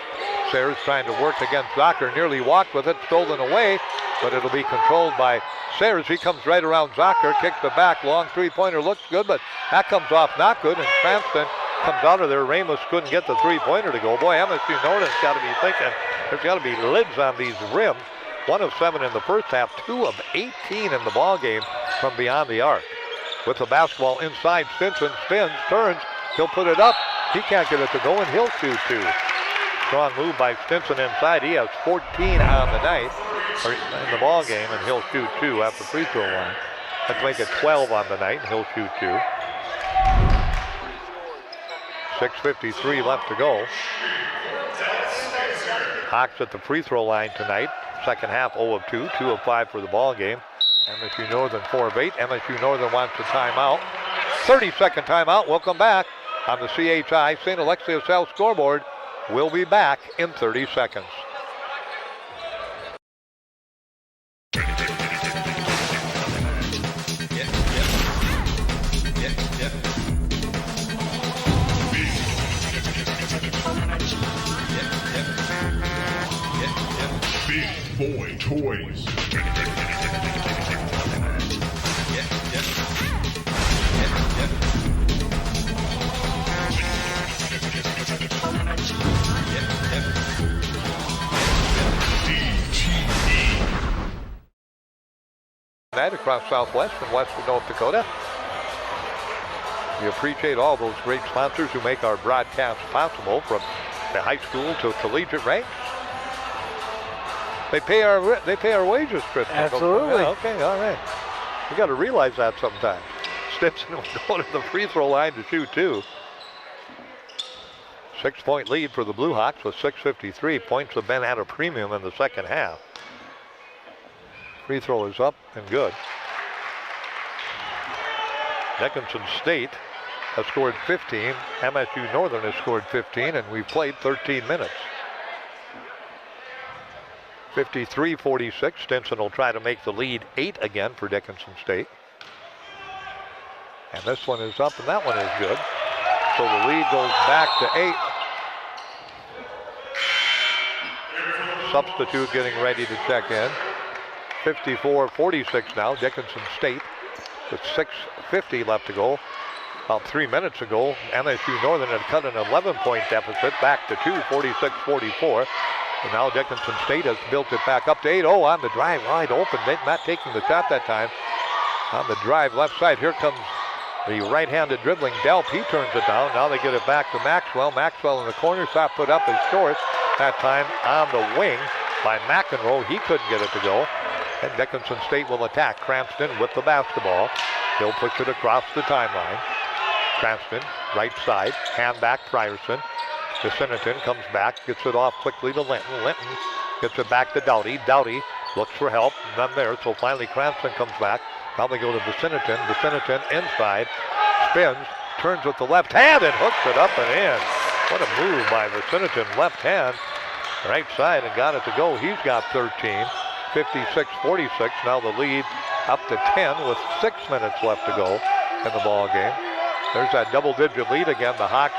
Sayers trying to work against Zocker, nearly walked with it, stolen away, but it'll be controlled by Sayers. He comes right around Zocker, kicks it back, long three-pointer, looks good, but that comes off not good, and Cranston comes out of there. Ramos couldn't get the three-pointer to go. Boy, MSU Northern's got to be thinking there's got to be lids on these rims. 1 of 7 in the first half, 2 of 18 in the ball game from beyond the arc. With the basketball inside, Stinson spins, turns, he'll put it up. He can't get it to go, and he'll shoot 2. Strong move by Stinson inside. He has 14 on the night, or in the ball game, and he'll shoot 2 at the free throw line. Let's make it 12 on the night, and he'll shoot 2. 6:53 left to go. Hawks at the free throw line tonight. Second half 0 of 2, 2 of 5 for the ball game. MSU Northern 4 of 8. MSU Northern wants a timeout. 30-second timeout. We'll come back on the CHI St. Alexius South scoreboard. We'll be back in 30 seconds. Big Boy Toys. Night across Southwest and Western North Dakota. We appreciate all those great sponsors who make our broadcast possible, from the high school to collegiate ranks. They pay our wages, Chris. Absolutely. Yeah, okay, all right. We got to realize that sometime. Stinson will go to the free throw line to shoot 2. 6-point lead for the Blue Hawks with 6:53. Points have been at a premium in the second half. Free throw is up and good. Dickinson State has scored 15. MSU Northern has scored 15, and we've played 13 minutes. 53-46. Stinson will try to make the lead 8 again for Dickinson State. And this one is up, and that one is good. So the lead goes back to 8. Substitute getting ready to check in. 54-46 now. Dickinson State with 6:50 left to go. About 3 minutes ago, MSU Northern had cut an 11-point deficit back to 2, 46-44. And now Dickinson State has built it back up to 8. Oh, on the drive, wide open. Not taking the shot that time. On the drive, left side, here comes the right-handed dribbling Delp. He turns it down. Now they get it back to Maxwell. Maxwell in the corner, shot put up is short. That time on the wing by McEnroe. He couldn't get it to go. And Dickinson State will attack. Cranston with the basketball. He'll push it across the timeline. Cranston, right side, hand back Frierson. Vicinity comes back, gets it off quickly to Linton. Linton gets it back to Dowdy. Dowdy looks for help, none there, so finally Cranston comes back. Now they go to Vicinity. Vicinity inside, spins, turns with the left hand and hooks it up and in. What a move by Vicinity, left hand. Right side and got it to go. He's got 13. 56-46. Now the lead up to 10 with 6 minutes left to go in the ball game. There's that double-digit lead again. The Hawks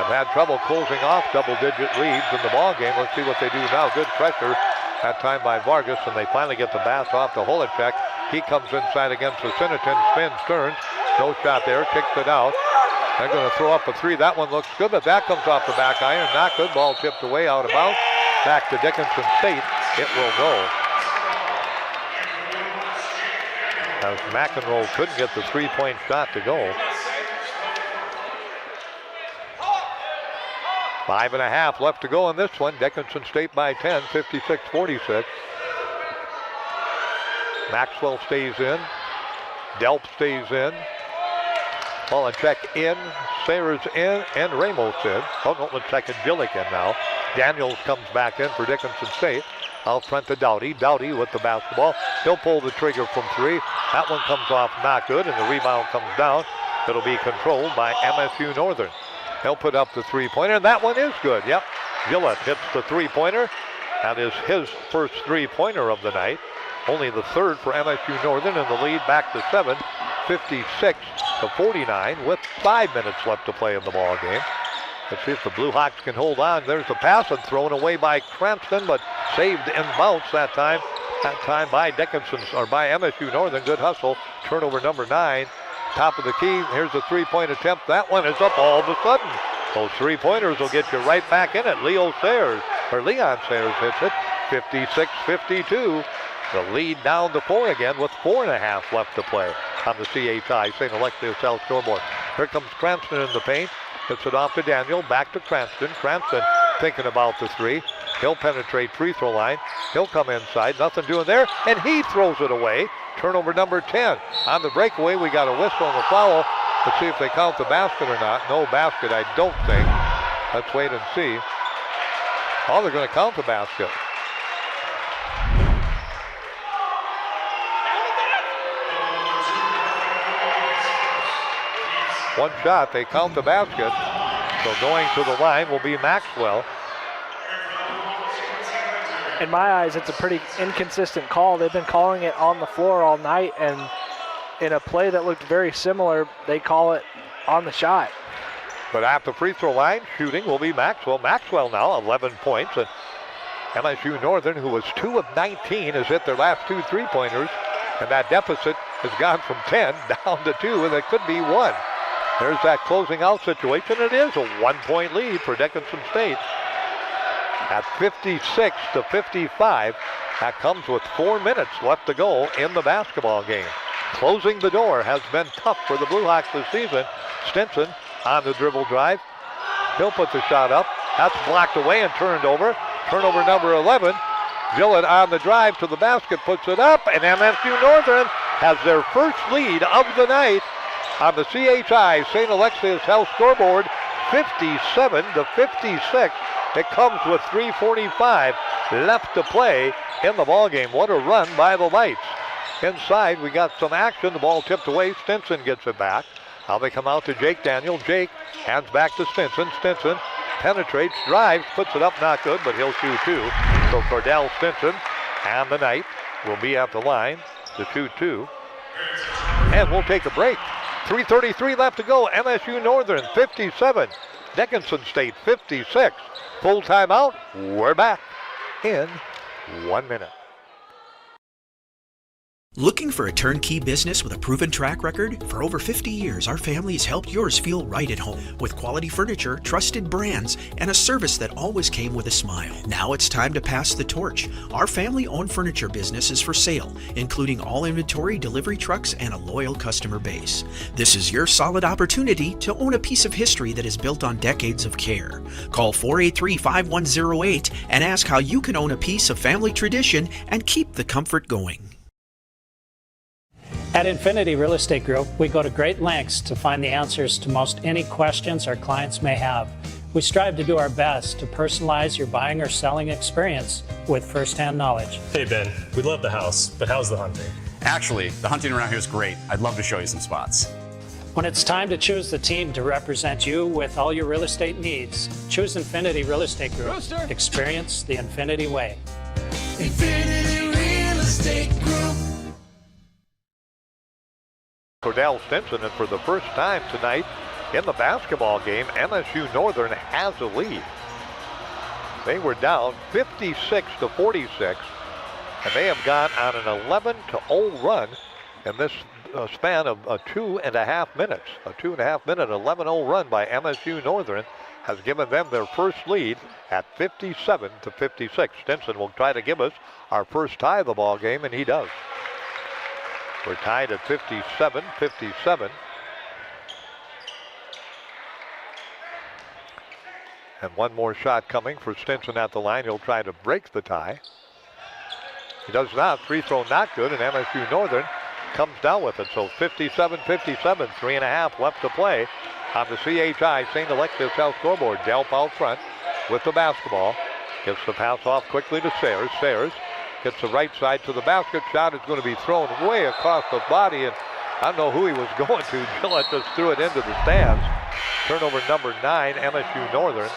have had trouble closing off double-digit leads in the ball game. Let's see what they do now. Good pressure that time by Vargas, and they finally get the pass off to Holicek. He comes inside against the Sinaton, spins, turns. No shot there, kicks it out. They're going to throw up a three. That one looks good, but that comes off the back iron. Not good. Ball tipped away out of bounds. Back to Dickinson State. It will go. As McEnroe couldn't get the three-point shot to go. 5.5 left to go in this one. Dickinson State by 10, 56-46. Maxwell stays in. Delp stays in. Polacek in. Sayers in. And Ramos in. Oh, no, let's check Gillick in now. Daniels comes back in for Dickinson State. Out front to Doughty. Doughty with the basketball. He'll pull the trigger from three. That one comes off not good, and the rebound comes down. It'll be controlled by MSU Northern. He'll put up the three-pointer, and that one is good. Yep, Gillett hits the three-pointer. That is his first three-pointer of the night. Only the third for MSU Northern, and the lead back to 7, 56-49, with 5 minutes left to play in the ball game. Let's see if the Blue Hawks can hold on. There's the pass and thrown away by Cranston, but saved in bounce that time. That time by Dickinson, or by MSU Northern. Good hustle. Turnover number 9. Top of the key. Here's a three-point attempt. That one is up all of a sudden. Those three-pointers will get you right back in it. Leon Sayers hits it. 56-52. The lead down to 4 again with 4.5 left to play on the CHI St. Alexius South scoreboard. Here comes Cranston in the paint. Gets it off to Daniel. Back to Cranston. Cranston thinking about the three. He'll penetrate free throw line. He'll come inside. Nothing doing there. And he throws it away. Turnover number 10. On the breakaway, we got a whistle and a foul. Let's see if they count the basket or not. No basket, I don't think. Let's wait and see. Oh, they're going to count the basket. One shot, they count the basket. So going to the line will be Maxwell. In my eyes, it's a pretty inconsistent call. They've been calling it on the floor all night, and in a play that looked very similar, they call it on the shot. But at the free throw line, shooting will be Maxwell. Maxwell now 11 points, and MSU Northern, who was 2 of 19, has hit their last 2 three-pointers, and that deficit has gone from 10 down to 2, and it could be 1. There's that closing out situation. It is a 1-point lead for Dickinson State. At 56-55, that comes with 4 minutes left to go in the basketball game. Closing the door has been tough for the Blue Hawks this season. Stinson on the dribble drive. He'll put the shot up. That's blocked away and turned over. Turnover number 11. Gillett on the drive to the basket, puts it up, and MSU Northern has their first lead of the night on the CHI St. Alexius Health scoreboard, 57-56. It comes with 3:45 left to play in the ballgame. What a run by the Lights. Inside, we got some action. The ball tipped away. Stinson gets it back. Now they come out to Jake Daniel. Jake hands back to Stinson. Stinson penetrates, drives, puts it up, not good, but he'll shoot 2. So Cordell Stinson and the Knight will be at the line to shoot 2. And we'll take a break. 3:33 left to go. MSU Northern 57. Dickinson State 56. Full timeout. We're back in 1 minute. Looking for a turnkey business with a proven track record? For over 50 years, our family has helped yours feel right at home with quality furniture, trusted brands, and a service that always came with a smile. Now it's time to pass the torch. Our family-owned furniture business is for sale, including all inventory, delivery trucks, and a loyal customer base. This is your solid opportunity to own a piece of history that is built on decades of care. Call 483-5108 and ask how you can own a piece of family tradition and keep the comfort going. At Infinity Real Estate Group, we go to great lengths to find the answers to most any questions our clients may have. We strive to do our best to personalize your buying or selling experience with firsthand knowledge. Hey Ben, we love the house, but how's the hunting? Actually, the hunting around here is great. I'd love to show you some spots. When it's time to choose the team to represent you with all your real estate needs, choose Infinity Real Estate Group. Rooster. Experience the Infinity way. Infinity Real Estate Group. Cordell Stinson, and for the first time tonight in the basketball game, MSU Northern has a lead. They were down 56-46, and they have gone on an 11-0 run in this span of 2.5 minutes. A 2.5 minute 11-0 run by MSU Northern has given them their first lead at 57-56. Stinson will try to give us our first tie of the ball game, and he does. We're tied at 57-57. And one more shot coming for Stinson at the line. He'll try to break the tie. He does not. Free throw not good, and MSU Northern comes down with it. So 57-57, 3.5 left to play on the CHI St. Alexius Health scoreboard. Delp out front with the basketball. Gets the pass off quickly to Sayers. Sayers gets the right side to the basket. Shot is going to be thrown way across the body, and I don't know who he was going to. Gillette just threw it into the stands. Turnover number 9, MSU Northern.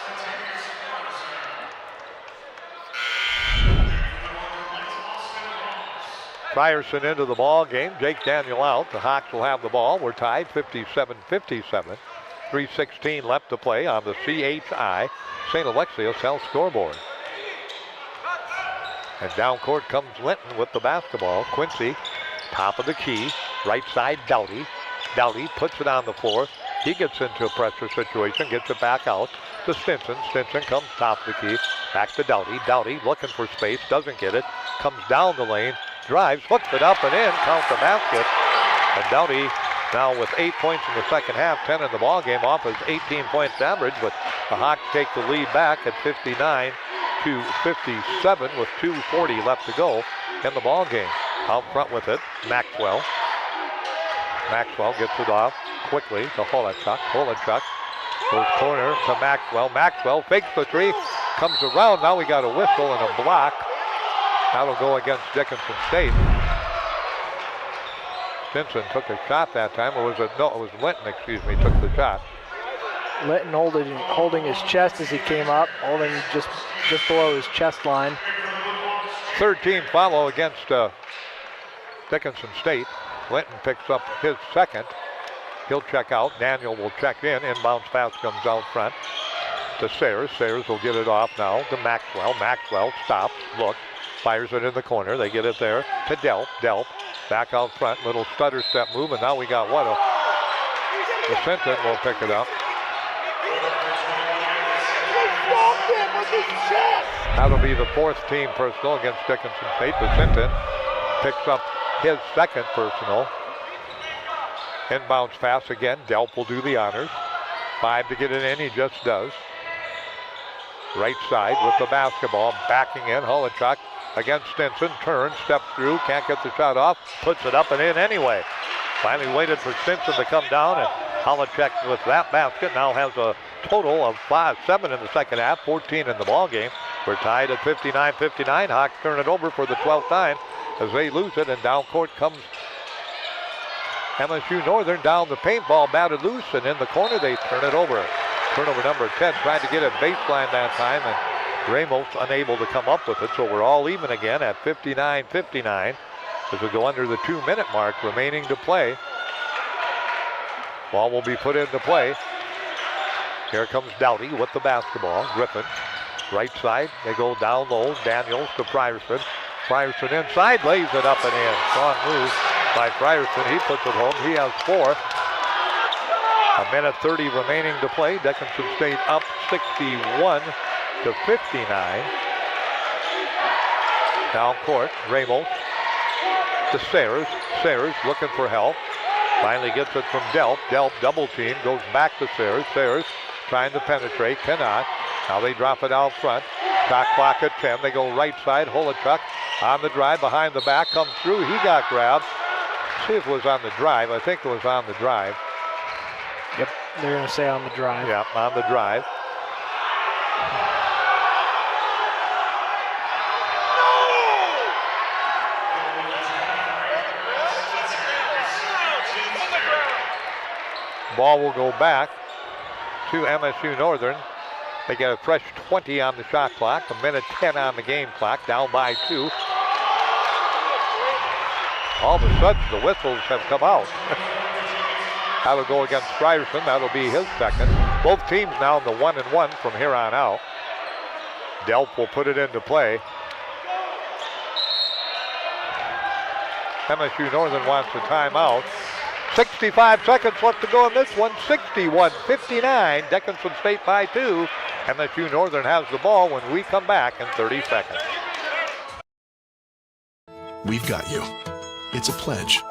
Frierson into the ball game. Jake Daniel out. The Hawks will have the ball. We're tied 57-57. 3:16 left to play on the CHI St. Alexius Health scoreboard. And down court comes Linton with the basketball. Quincy, top of the key. Right side, Doughty. Doughty puts it on the floor. He gets into a pressure situation, gets it back out to Stinson. Stinson comes top of the key. Back to Doughty. Doughty looking for space, doesn't get it. Comes down the lane, drives, hooks it up and in, count the basket. And Doughty now with 8 points in the second half, 10 in the ball game, off his 18 points average, but the Hawks take the lead back at 59-57 with 2:40 left to go in the ball game. Out front with it, Maxwell. Maxwell gets it off quickly to Holachuk. Holachuk goes corner to Maxwell. Maxwell fakes the three, comes around. Now we got a whistle and a block. That'll go against Dickinson State. Stinson took a shot that time, or was it? No, it was Linton, excuse me, took the shot. Linton holding his chest as he came up, holding just below his chest line. Third team follow against Dickinson State. Linton picks up his second. He'll check out. Daniel will check in. Inbounds pass comes out front to Sayers. Sayers will get it off now to Maxwell. Maxwell stops, looks, fires it in the corner. They get it there to Delp. Delp back out front. Little stutter step move, and now we got what? The Sinton will pick it up. That'll be the fourth team personal against Dickinson State. The Sinton picks up his second personal. Inbounds pass again. Delp will do the honors. 5 to get it in. He just does. Right side with the basketball. Backing in. Holachuk against Stinson. Turns, steps through. Can't get the shot off. Puts it up and in anyway. Finally waited for Stinson to come down, and Holachuk with that basket now has a total of 7 in the second half. 14 in the ball game. We're tied at 59-59. Hawks turn it over for the 12th time as they lose it, and down court comes MSU Northern. Down the paintball, batted loose, and in the corner they turn it over. Turnover number 10, tried to get it baseline that time, and Ramos unable to come up with it, so we're all even again at 59-59 as we go under the 2-minute mark remaining to play. Ball will be put into play. Here comes Doughty with the basketball. Griffin, right side, they go down low. Daniels to Frierson. Frierson inside, lays it up and in. Strong move by Frierson. He puts it home. He has 4. 1:30 remaining to play. Dickinson State up 61-59. Down court, Ramos to Sayers. Sayers looking for help. Finally gets it from Delp. Delp double team, goes back to Sayers. Sayers trying to penetrate, cannot. Now they drop it out front. Shot clock at 10. They go right side. Holachuk on the drive, behind the back, comes through. He got grabbed. See if it was on the drive. I think it was on the drive. Yep, they're going to say on the drive. Yeah, on the drive. Ball will go back to MSU Northern. They get a fresh 20 on the shot clock, a minute 10 on the game clock, down by 2. All of a sudden, the whistles have come out. That'll go against Frierson. That'll be his second. Both teams now in the 1-1 from here on out. Delp will put it into play. MSU Northern wants a timeout. 65 seconds left to go in this one. 61-59. Dickinson State by 2. MSU Northern has the ball when we come back in 30 seconds. We've got you. It's a pledge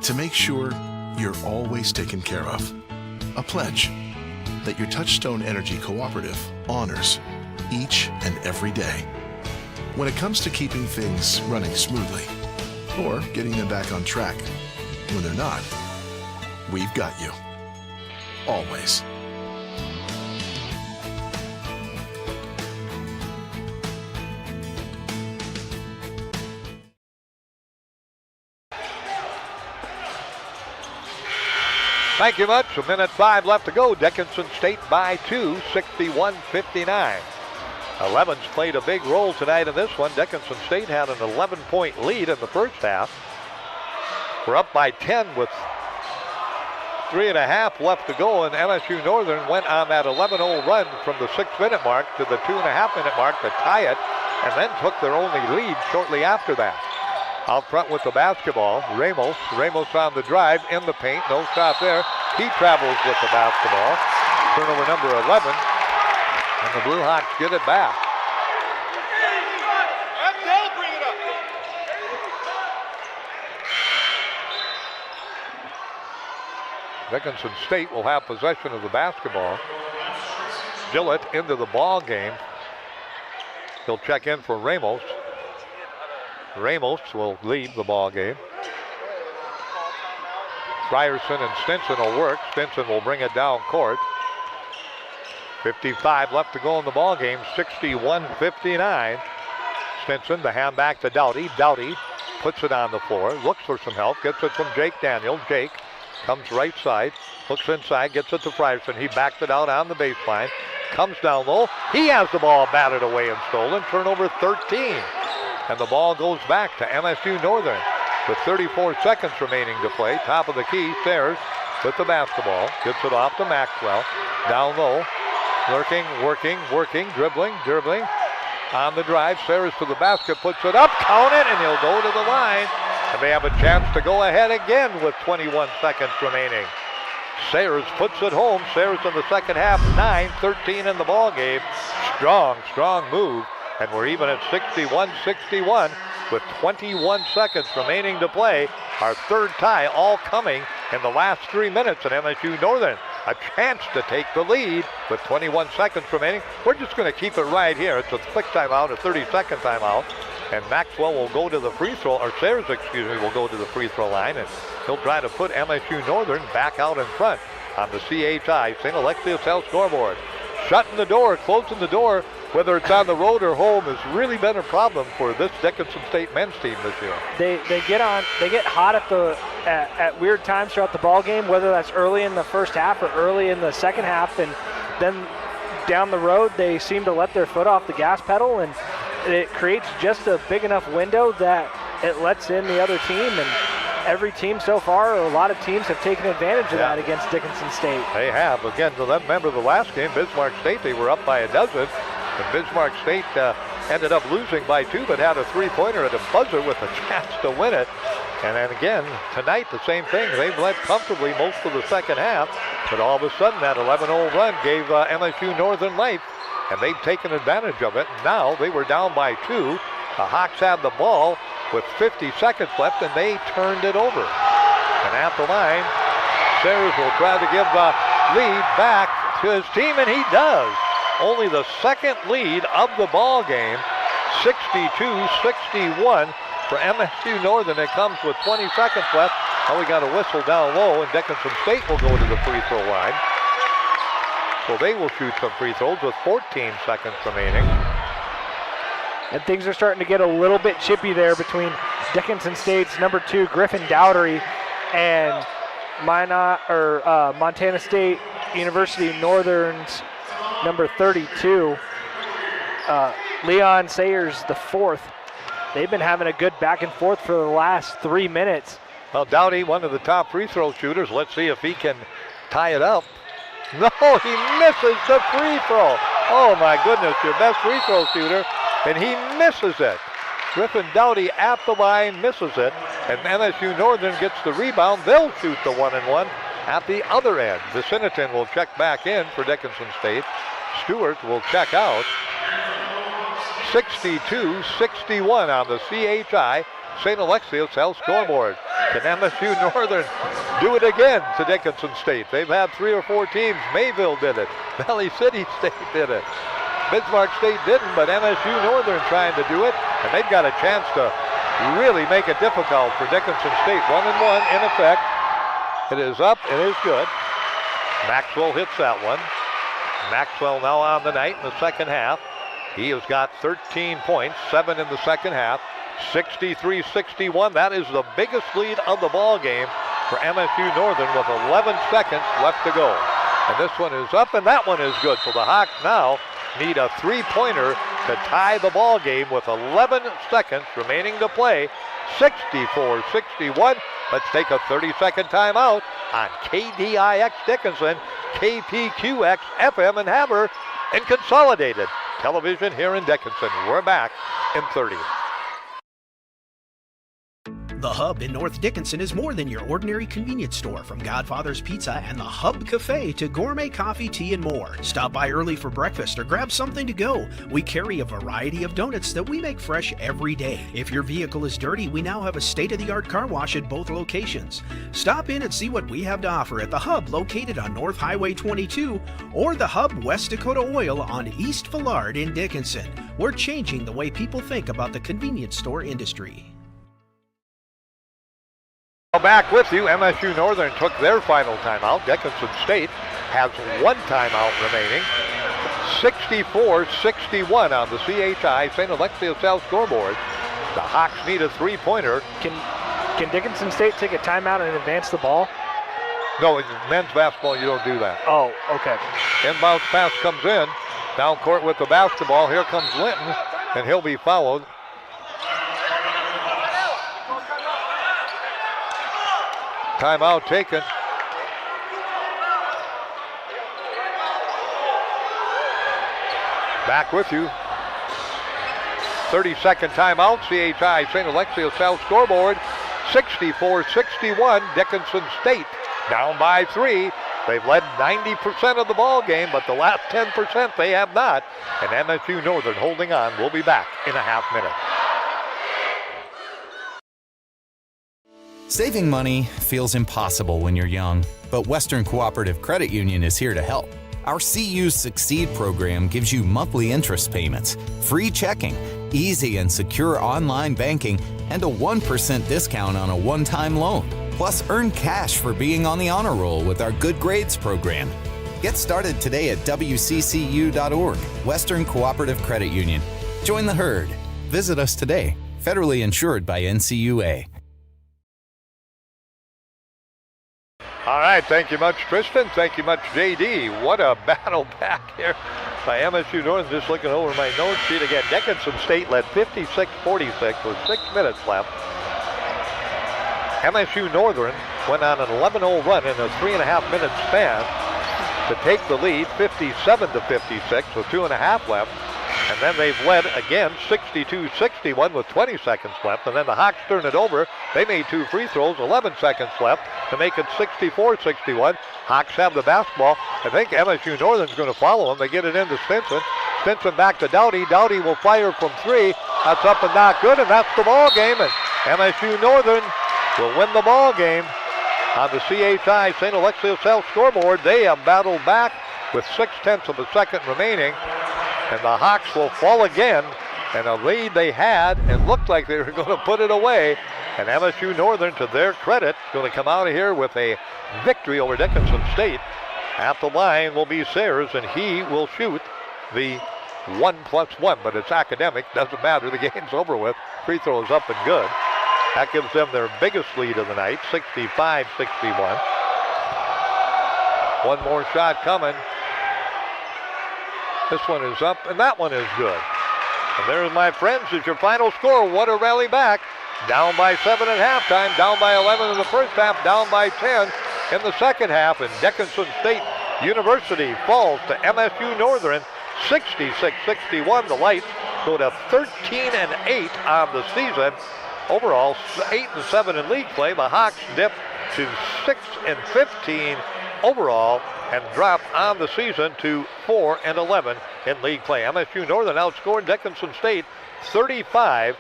to make sure you're always taken care of. A pledge that your Touchstone Energy Cooperative honors each and every day. When it comes to keeping things running smoothly or getting them back on track when they're not, we've got you. Always. Thank you much. A minute 5 left to go. Dickinson State by 2, 61-59. 11's played a big role tonight in this one. Dickinson State had an 11-point lead in the first half. We're up by 10 with 3.5 left to go, and MSU Northern went on that 11-0 run from the 6-minute mark to the 2.5-minute mark to tie it, and then took their only lead shortly after that. Out front with the basketball, Ramos. Ramos on the drive in the paint. No shot there. He travels with the basketball. Turnover number 11. And the Blue Hawks get it back. Dickinson State will have possession of the basketball. Gillett into the ball game. He'll check in for Ramos. Ramos will lead the ball game. Frierson and Stinson will work. Stinson will bring it down court. 55 left to go in the ball game. 61-59. Stinson, the hand back to Doughty. Doughty puts it on the floor. Looks for some help. Gets it from Jake Daniels. Jake comes right side. Looks inside. Gets it to Frierson. He backs it out on the baseline. Comes down low. He has the ball batted away and stolen. Turnover 13. And the ball goes back to MSU Northern with 34 seconds remaining to play. Top of the key, Sayers with the basketball. Gets it off to Maxwell. Down low. Lurking, working, dribbling. On the drive, Sayers to the basket, puts it up, count it, and he'll go to the line. And they have a chance to go ahead again with 21 seconds remaining. Sayers puts it home. Sayers in the second half, 9-13 in the ball game. Strong move. And we're even at 61-61 with 21 seconds remaining to play. Our third tie all coming in the last 3 minutes at MSU Northern. A chance to take the lead with 21 seconds remaining. We're just going to keep it right here. It's a quick timeout, a 30-second timeout. And Maxwell will go to the free throw, or Sayers, will go to the free throw line. And he'll try to put MSU Northern back out in front on the CHI St. Alexius Health scoreboard. Shutting the door, closing the door, whether it's on the road or home, has really been a problem for this Dickinson State men's team this year. They get hot at weird times throughout the ball game, whether that's early in the first half or early in the second half, and then down the road they seem to let their foot off the gas pedal, and it creates just a big enough window that it lets in the other team. And every team so far, or a lot of teams, have taken advantage of that against Dickinson State. They have. Again, remember the last game, Bismarck State, they were up by a dozen. And Bismarck State ended up losing by 2, but had a three-pointer at a buzzer with a chance to win it. And then again, tonight, the same thing. They've led comfortably most of the second half, but all of a sudden, that 11-0 run gave MSU Northern life, and they've taken advantage of it. Now, they were down by 2. The Hawks had the ball with 50 seconds left, and they turned it over. And at the line, Sayers will try to give the lead back to his team, and he does. Only the second lead of the ball game, 62-61 for MSU Northern. It comes with 20 seconds left. Now we got a whistle down low, and Dickinson State will go to the free throw line. So they will shoot some free throws with 14 seconds remaining. And things are starting to get a little bit chippy there between Dickinson State's number 2, Griffin Dowdery, and Montana State University Northern's number 32, Leon Sayers the fourth. They've been having a good back and forth for the last 3 minutes. Well, Dowdy, one of the top free throw shooters. Let's see if he can tie it up. No, he misses the free throw. Oh my goodness, your best free throw shooter, and he misses it. Griffin Dowdy at the line misses it, and MSU Northern gets the rebound. They'll shoot the 1-and-1 at the other end. Viciniton will check back in for Dickinson State. Stewart will check out. 62-61 on the CHI St. Alexius Health scoreboard. Can MSU Northern do it again to Dickinson State? They've had 3 or 4 teams. Mayville did it. Valley City State did it. Bismarck State didn't, but MSU Northern trying to do it, and they've got a chance to really make it difficult for Dickinson State. 1-and-1 in effect. It is up, it is good. Maxwell hits that one. Maxwell now on the night in the second half. He has got 13 points, 7 in the second half. 63-61, that is the biggest lead of the ball game for MSU Northern with 11 seconds left to go. And this one is up, and that one is good. So the Hawks now need a three-pointer to tie the ball game with 11 seconds remaining to play. 64-61. Let's take a 30-second timeout on KDIX Dickinson, KPQX FM and Haber, and Consolidated Television here in Dickinson. We're back in 30. The Hub in North Dickinson is more than your ordinary convenience store. From Godfather's Pizza and the Hub Cafe to gourmet coffee, tea, and more. Stop by early for breakfast or grab something to go. We carry a variety of donuts that we make fresh every day. If your vehicle is dirty, we now have a state-of-the-art car wash at both locations. Stop in and see what we have to offer at the Hub located on North Highway 22 or the Hub West Dakota Oil on East Villard in Dickinson. We're changing the way people think about the convenience store industry. Back with you. MSU Northern took their final timeout. Dickinson State has one timeout remaining. 64-61 on the CHI St. Alexius South scoreboard. The Hawks need a three-pointer. Can Dickinson State take a timeout and advance the ball? No, in men's basketball you don't do that. Oh, okay. Inbounds pass comes in. Down court with the basketball. Here comes Linton, and he'll be fouled. Timeout taken. Back with you. 30-second timeout. CHI St. Alexius South scoreboard. 64-61. Dickinson State down by 3. They've led 90% of the ball game, but the last 10% they have not. And MSU Northern holding on. We'll be back in a half minute. Saving money feels impossible when you're young, but Western Cooperative Credit Union is here to help. Our CU Succeed program gives you monthly interest payments, free checking, easy and secure online banking, and a 1% discount on a one-time loan. Plus, earn cash for being on the honor roll with our Good Grades program. Get started today at WCCU.org, Western Cooperative Credit Union. Join the herd. Visit us today. Federally insured by NCUA. All right, thank you much, Tristan. Thank you much, JD. What a battle back here by MSU Northern. Just looking over my note sheet again. Dickinson State led 56-46 with 6 minutes left. MSU Northern went on an 11-0 run in a 3.5-minute span to take the lead, 57-56 with 2.5 left. And then they've led again 62-61 with 20 seconds left. And then the Hawks turned it over. They made 2 free throws, 11 seconds left to make it 64-61. Hawks have the basketball. I think MSU Northern's going to follow them. They get it into Stinson. Stinson back to Dowdy. Dowdy will fire from 3. That's up and not good, and that's the ball game. And MSU Northern will win the ball game on the CHI St. Alexius Health scoreboard. They have battled back with 0.6 of a second remaining. And the Hawks will fall again, and a lead they had and looked like they were going to put it away. And MSU Northern, to their credit, is going to come out of here with a victory over Dickinson State. At the line will be Sayers, and he will shoot the 1+1, but it's academic. Doesn't matter. The game's over with. Free throw is up and good. That gives them their biggest lead of the night, 65-61. One more shot coming. This one is up, and that one is good. And there's, my friends, is your final score. What a rally back. Down by 7 at halftime, down by 11 in the first half, down by 10 in the second half. And Dickinson State University falls to MSU Northern 66-61. The Lights go to 13-8 on the season. Overall, 8-7 in league play. The Hawks dip to 6-15 overall and drop on the season to 4-11 in league play. MSU Northern outscored Dickinson State 35-30,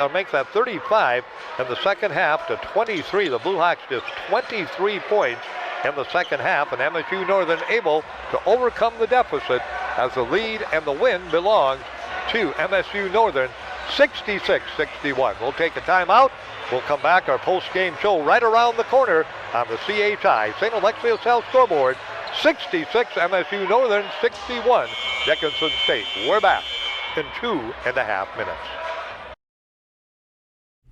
or make that 35 in the second half to 23. The Blue Hawks just 23 points in the second half, and MSU Northern able to overcome the deficit as the lead and the win belongs to MSU Northern 66-61. We'll take a timeout. We'll come back. Our post-game show right around the corner on the CHI St. Alexius Health scoreboard. 66 MSU Northern, 61 Dickinson State. We're back in 2.5 minutes.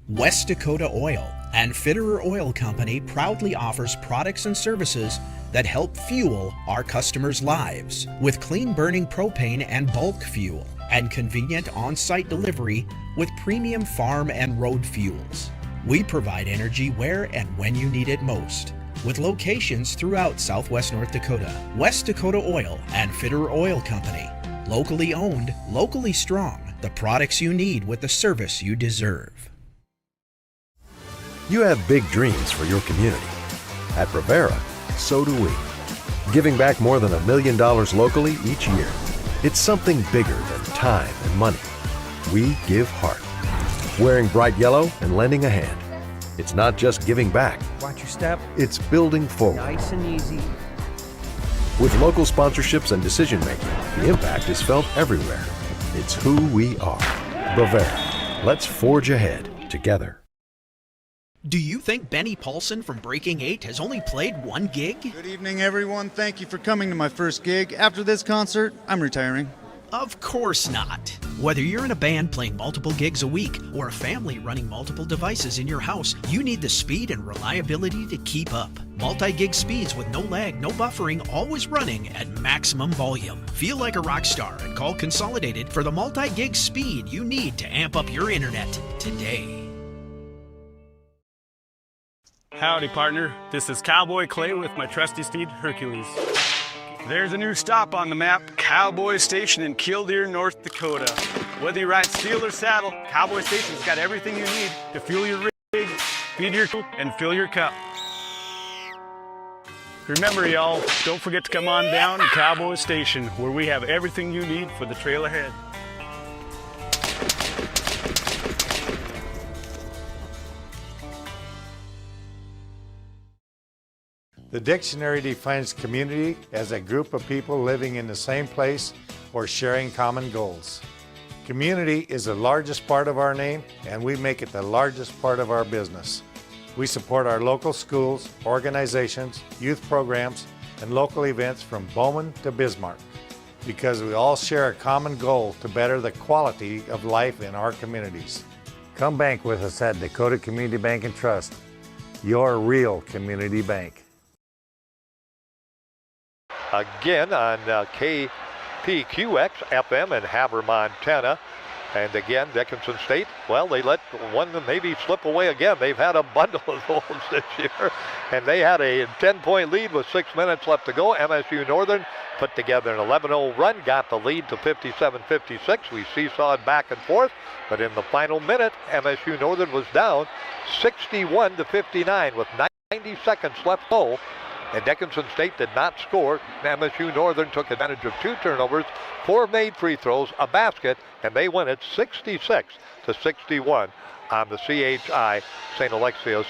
West Dakota Oil and Fitterer Oil Company proudly offers products and services that help fuel our customers' lives with clean burning propane and bulk fuel and convenient on-site delivery with premium farm and road fuels. We provide energy where and when you need it most, with locations throughout Southwest North Dakota. West Dakota Oil and Fitterer Oil Company. Locally owned, locally strong. The products you need with the service you deserve. You have big dreams for your community. At Rivera, so do we. Giving back more than $1 million locally each year. It's something bigger than time and money. We give heart. Wearing bright yellow and lending a hand. It's not just giving back. Watch your step. It's building forward. Nice and easy. With local sponsorships and decision making, the impact is felt everywhere. It's who we are. Bavera. Let's forge ahead together. Do you think Benny Paulson from Breaking 8 has only played one gig? Good evening, everyone. Thank you for coming to my first gig. After this concert, I'm retiring. Of course not. Whether you're in a band playing multiple gigs a week or a family running multiple devices in your house, you need the speed and reliability to keep up. Multi-gig speeds with no lag, no buffering, always running at maximum volume. Feel like a rock star and call Consolidated for the multi-gig speed you need to amp up your internet today. Howdy, partner. This is Cowboy Clay with my trusty steed, Hercules. There's a new stop on the map, Cowboy Station in Killdeer, North Dakota. Whether you ride steel or saddle, Cowboy Station's got everything you need to fuel your rig, feed your cow, and fill your cup. Remember, y'all, don't forget to come on down to Cowboy Station, where we have everything you need for the trail ahead. The dictionary defines community as a group of people living in the same place or sharing common goals. Community is the largest part of our name, and we make it the largest part of our business. We support our local schools, organizations, youth programs, and local events from Bowman to Bismarck because we all share a common goal to better the quality of life in our communities. Come bank with us at Dakota Community Bank and Trust, your real community bank. Again on KPQX FM in Havre, Montana. And again, Dickinson State, well, they let one maybe slip away again. They've had a bundle of those this year. And they had a 10-point lead with 6 minutes left to go. MSU Northern put together an 11-0 run, got the lead to 57-56. We seesawed back and forth. But in the final minute, MSU Northern was down 61-59 with 90 seconds left to go. And Dickinson State did not score. MSU Northern took advantage of 2 turnovers, 4 made free throws, a basket, and they win it 66-61 on the CHI St. Alexius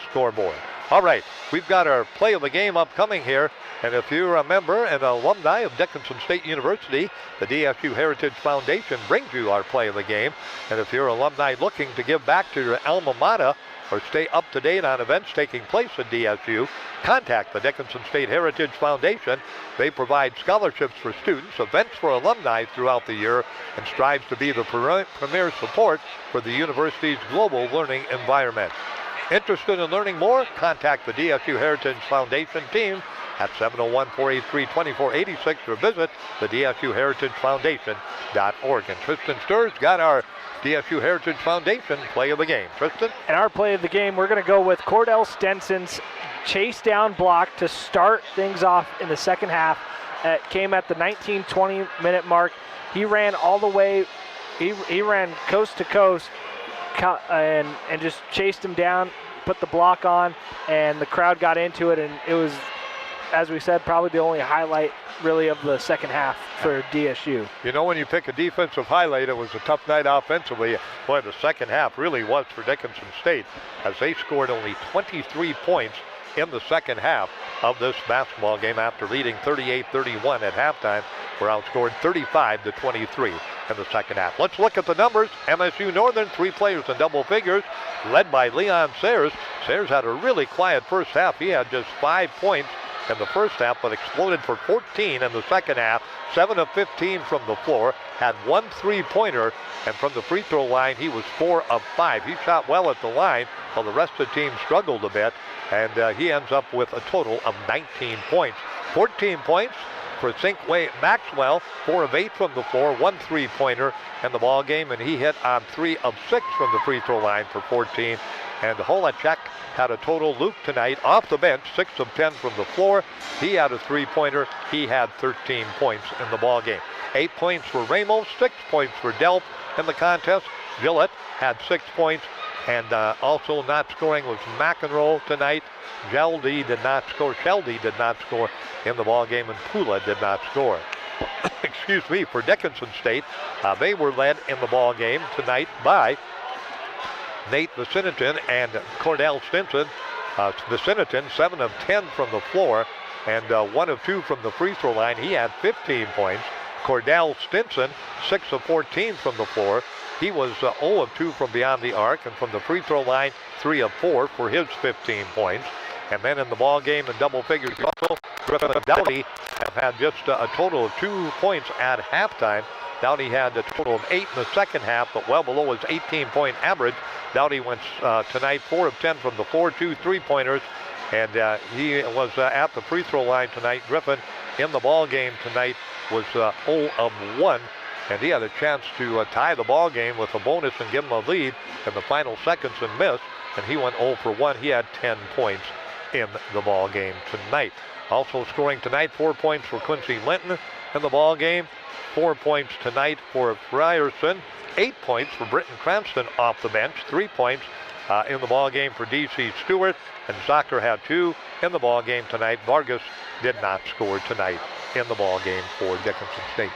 scoreboard. All right, we've got our play of the game upcoming here. And if you're a member and alumni of Dickinson State University, the DSU Heritage Foundation brings you our play of the game. And if you're alumni looking to give back to your alma mater or stay up to date on events taking place at DSU, contact the Dickinson State Heritage Foundation. They provide scholarships for students, events for alumni throughout the year, and strives to be the premier support for the university's global learning environment. Interested in learning more? Contact the DSU Heritage Foundation team at 701-483-2486 or visit the DSU Heritage Foundation.org. And Tristan Sturz got our DSU Heritage Foundation play of the game. Tristan? And our play of the game, we're going to go with Cordell Stenson's chase down block to start things off in the second half. It came at the 19-20 minute mark. He ran all the way, he ran coast to coast and just chased him down, put the block on, and the crowd got into it, and it was, as we said, probably the only highlight really of the second half for DSU. You know, when you pick a defensive highlight, it was a tough night offensively. Boy, the second half really was for Dickinson State, as they scored only 23 points in the second half of this basketball game after leading 38-31 at halftime. We're outscored 35-23 in the second half. Let's look at the numbers. MSU Northern, 3 players in double figures, led by Leon Sayers. Sayers had a really quiet first half. He had just 5 points in the first half, but exploded for 14 in the second half. 7 of 15 from the floor, had 1 3-pointer, and from the free throw line, he was 4 of 5. He shot well at the line, while the rest of the team struggled a bit, and he ends up with a total of 19 points. 14 points for Sinkway Maxwell, 4 of 8 from the floor, 1 3-pointer in the ball game, and he hit on 3 of 6 from the free throw line for 14. And Holacek had a total. Luke tonight off the bench, 6 of 10 from the floor. He had a 3-pointer. He had 13 points in the ball game. 8 points for Ramos, 6 points for Delp in the contest. Gillett had 6 points, and also not scoring was McEnroe tonight. Sheldy did not score in the ball game, and Pula did not score. Excuse me, for Dickinson State, they were led in the ball game tonight by Nate Vicinitin and Cordell Stinson. Vicinitin, 7 of 10 from the floor and 1 of 2 from the free throw line. He had 15 points. Cordell Stinson, 6 of 14 from the floor. He was 0 of 2 from beyond the arc, and from the free throw line, 3 of 4 for his 15 points. And then in the ball game in double figures, also Griffin and Dowdy have had just a total of 2 points at halftime. Dowdy had a total of 8 in the second half, but well below his 18-point average. Dowdy went tonight 4 of 10 from the floor, 2 3-pointers, and he was at the free throw line tonight. Griffin in the ball game tonight was 0 of 1, and he had a chance to tie the ball game with a bonus and give him a lead in the final seconds and missed, and he went 0 for 1. He had 10 points in the ball game tonight. Also scoring tonight, 4 points for Quincy Linton in the ball game, 4 points tonight for Frierson, 8 points for Britton Cranston off the bench, 3 points in the ball game for D.C. Stewart, and Zucker had 2 in the ball game tonight. Vargas did not score tonight in the ball game for Dickinson State.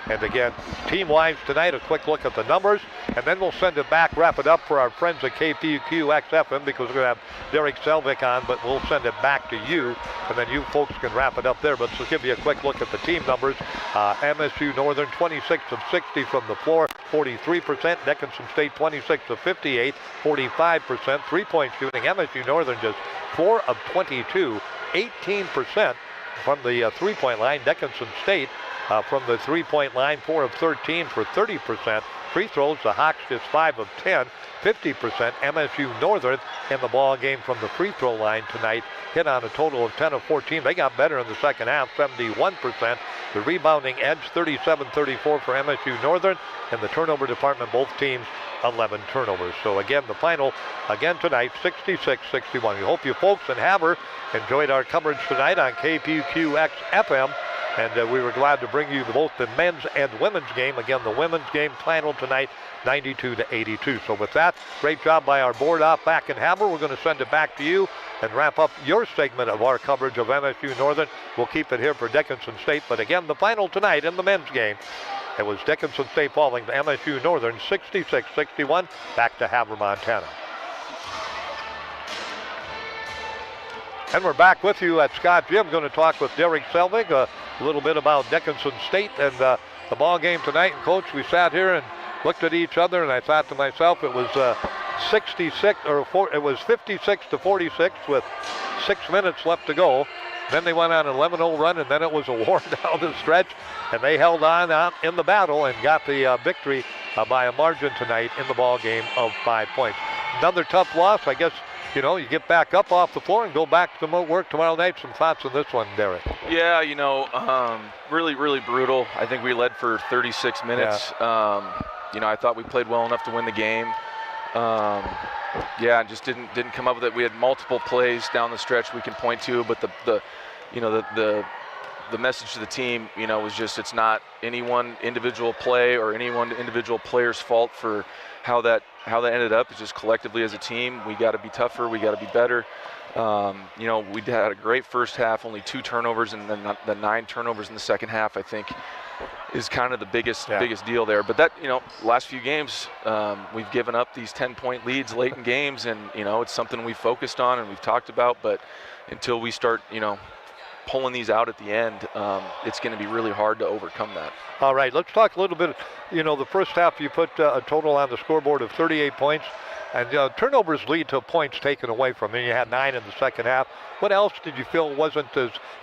And again, team-wise tonight, a quick look at the numbers, and then we'll send it back, wrap it up for our friends at KPQXFM, because we're going to have Derek Selvik on, but we'll send it back to you, and then you folks can wrap it up there. But to give you a quick look at the team numbers, MSU Northern, 26 of 60 from the floor, 43%. Dickinson State, 26 of 58, 45%. Three-point shooting, MSU Northern just 4 of 22, 18% from the three-point line. Dickinson State, from the three-point line, 4 of 13 for 30%. Free throws, the Hawks just 5 of 10, 50%. MSU Northern in the ball game from the free throw line tonight hit on a total of 10 of 14. They got better in the second half, 71%. The rebounding edge, 37-34 for MSU Northern. In the turnover department, both teams 11 turnovers. So again, the final again tonight, 66-61. We hope you folks in Havre enjoyed our coverage tonight on KPQX FM. And we were glad to bring you both the men's and women's game. Again, the women's game final tonight, 92-82. So with that, great job by our board op back in Havre. We're going to send it back to you and wrap up your segment of our coverage of MSU Northern. We'll keep it here for Dickinson State. But again, the final tonight in the men's game, it was Dickinson State falling to MSU Northern 66-61. Back to Havre, Montana. And we're back with you at Scott Gym. Going to talk with Derek Selvig a little bit about Dickinson State and the ball game tonight. And Coach, we sat here and looked at each other, and I thought to myself, it was 56-46 with 6 minutes left to go. Then they went on an 11-0 run, and then it was a war down the stretch, and they held on out in the battle and got the victory by a margin tonight in the ball game of 5 points. another tough loss. I guess, you get back up off the floor and go back to work tomorrow night. Some thoughts on this one, Derek? Yeah, really, really brutal. I think we led for 36 minutes. Yeah. I thought we played well enough to win the game. Just didn't come up with it. We had multiple plays down the stretch we can point to, but the message to the team, was just it's not any one individual play or any one individual player's fault for how that ended up. It's just collectively as a team, we got to be tougher, we got to be better. We had a great first half, only 2 turnovers, and then the 9 turnovers in the second half, I think, is kind of the biggest deal there. But that, last few games, we've given up these 10-point leads late in games, and, it's something we've focused on and we've talked about. But until we start, pulling these out at the end, it's going to be really hard to overcome that. All right, let's talk a little bit. The first half you put a total on the scoreboard of 38 points, and turnovers lead to points taken away from you. You had 9 in the second half. What else did you feel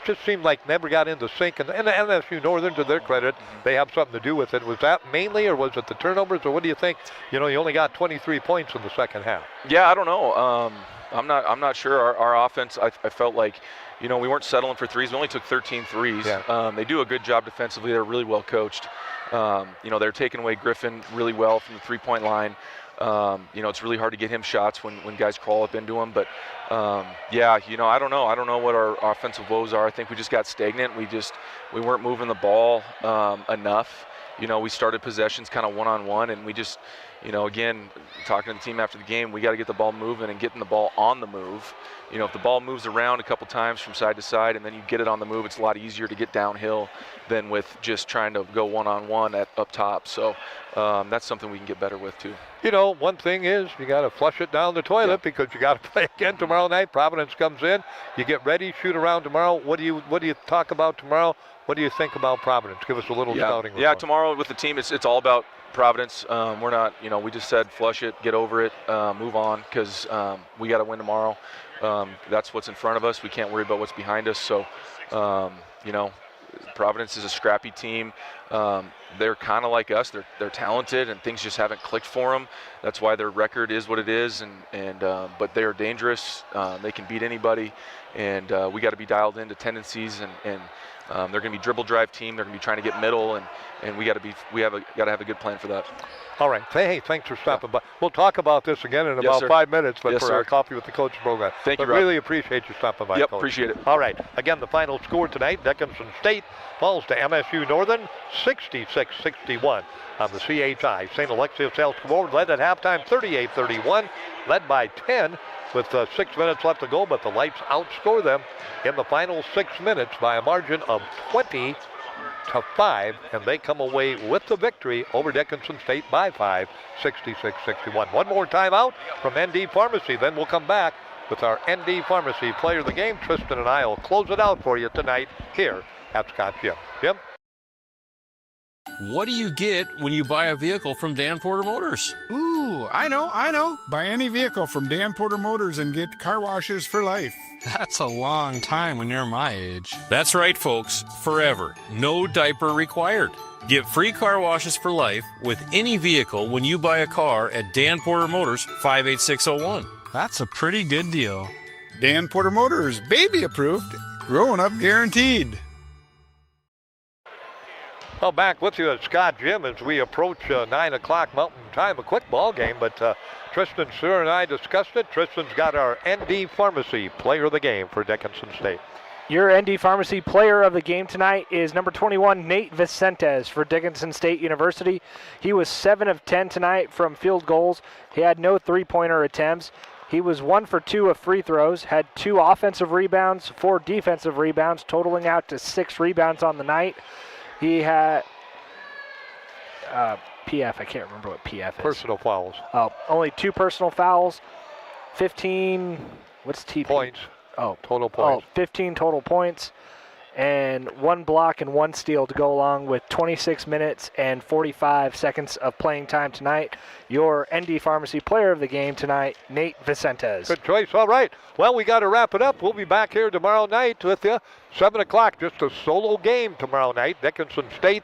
just seemed like never got into sync? And the MSU Northern, to their credit, they have something to do with it. Was that mainly, or was it the turnovers, or what do you think? You only got 23 points in the second half. Yeah, I don't know. I'm not sure. Our offense, I felt like, we weren't settling for threes. We only took 13 threes. Yeah. They do a good job defensively. They're really well coached. They're taking away Griffin really well from the three-point line. It's really hard to get him shots when guys crawl up into him. But, I don't know. I don't know what our offensive woes are. I think we just got stagnant. We weren't moving the ball enough. We started possessions kind of one-on-one, and we just, again, talking to the team after the game, we got to get the ball moving and getting the ball on the move. If the ball moves around a couple times from side to side and then you get it on the move, it's a lot easier to get downhill than with just trying to go one-on-one up top. So that's something we can get better with too. One thing is you got to flush it down the toilet because you got to play again tomorrow night. Providence comes in. You get ready, shoot around tomorrow. What do you talk about tomorrow? What do you think about Providence? Give us a little scouting report. Yeah, tomorrow with the team, it's all about Providence. We're not, we just said flush it, get over it, move on, because we got to win tomorrow. That's what's in front of us. We can't worry about what's behind us. So, Providence is a scrappy team. They're kind of like us. They're talented, and things just haven't clicked for them. That's why their record is what it is. But they are dangerous. They can beat anybody, and we got to be dialed into tendencies. And they're going to be dribble drive team. They're going to be trying to get middle, and we got to have a good plan for that. All right. Hey, thanks for stopping by. We'll talk about this again in about 5 minutes, but for our Coffee with the Coach program. Thank you, Rob. Really appreciate you stopping by, Coach. Appreciate it. All right. Again, the final score tonight, Dickinson State falls to MSU Northern 66-61 on the CHI. St. Alexius Elk led at halftime 38-31, led by 10 with 6 minutes left to go, but the Lights outscore them in the final 6 minutes by a margin of 20-5, and they come away with the victory over Dickinson State by 5, 66-61. One more timeout from ND Pharmacy, then we'll come back with our ND Pharmacy Player of the Game. Tristan and I will close it out for you tonight here at Scott Gym. Jim? What do you get when you buy a vehicle from Dan Porter Motors? Ooh, I know. Buy any vehicle from Dan Porter Motors and get car washes for life. That's a long time when you're my age. That's right, folks. Forever. No diaper required. Get free car washes for life with any vehicle when you buy a car at Dan Porter Motors, 58601. That's a pretty good deal. Dan Porter Motors, baby approved, growing up guaranteed. Well, back with you at Scott Gym as we approach 9 o'clock Mountain Time, a quick ball game, but Tristan Sear and I discussed it. Tristan's got our ND Pharmacy Player of the Game for Dickinson State. Your ND Pharmacy Player of the Game tonight is number 21, Nate Vicentes for Dickinson State University. He was 7 of 10 tonight from field goals. He had no three-pointer attempts. He was 1 for 2 of free throws, had 2 offensive rebounds, 4 defensive rebounds, totaling out to 6 rebounds on the night. He had PF, I can't remember what PF is. Personal fouls. Only 2 personal fouls, 15, what's TP? Points. Total points. 15 total points, and 1 block and 1 steal to go along with 26 minutes and 45 seconds of playing time tonight. Your ND Pharmacy Player of the Game tonight, Nate Vicentes. Good choice. All right. Well, we got to wrap it up. We'll be back here tomorrow night with you. 7 o'clock, just a solo game tomorrow night. Dickinson State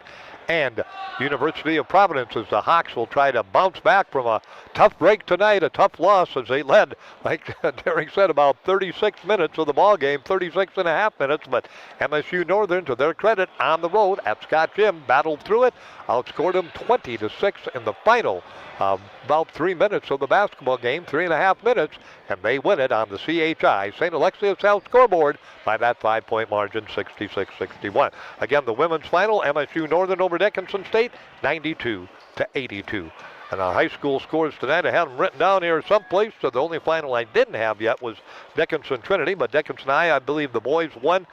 and University of Providence, as the Hawks will try to bounce back from a tough break tonight, a tough loss as they led, like Derek said, about 36 minutes of the ball game, 36 and a half minutes. But MSU Northern, to their credit, on the road at Scott Gym, battled through it, outscored them 20-6 in the final. About 3 minutes of the basketball game, 3.5 minutes, and they win it on the CHI St. Alexius Health scoreboard by that 5-point margin, 66-61. Again, the women's final, MSU Northern over Dickinson State, 92-82. And our high school scores tonight, I have them written down here someplace. So the only final I didn't have yet was Dickinson Trinity, but Dickinson I believe the boys won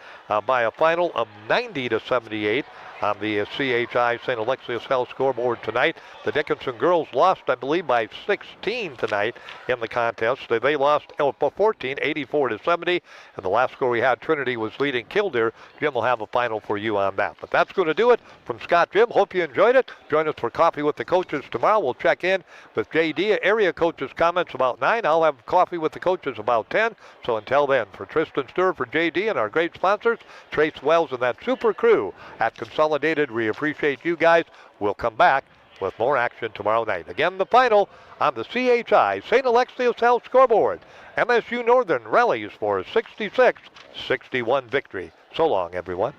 by a final of 90-78. On the CHI St. Alexius Health scoreboard tonight. The Dickinson girls lost, I believe, by 16 tonight in the contest. They lost by 14, 84-70. And the last score we had, Trinity was leading Kildare. Jim will have a final for you on that. But that's going to do it from Scott Jim. Hope you enjoyed it. Join us for coffee with the coaches tomorrow. We'll check in with JD. Area coaches comments about 9. I'll have coffee with the coaches about 10. So until then, for Tristan Sturr, for JD, and our great sponsors, Trace Wells and that super crew at Consolidated, we appreciate you guys. We'll come back with more action tomorrow night. Again, the final on the CHI St. Alexius Health scoreboard. MSU Northern rallies for a 66-61 victory. So long, everyone.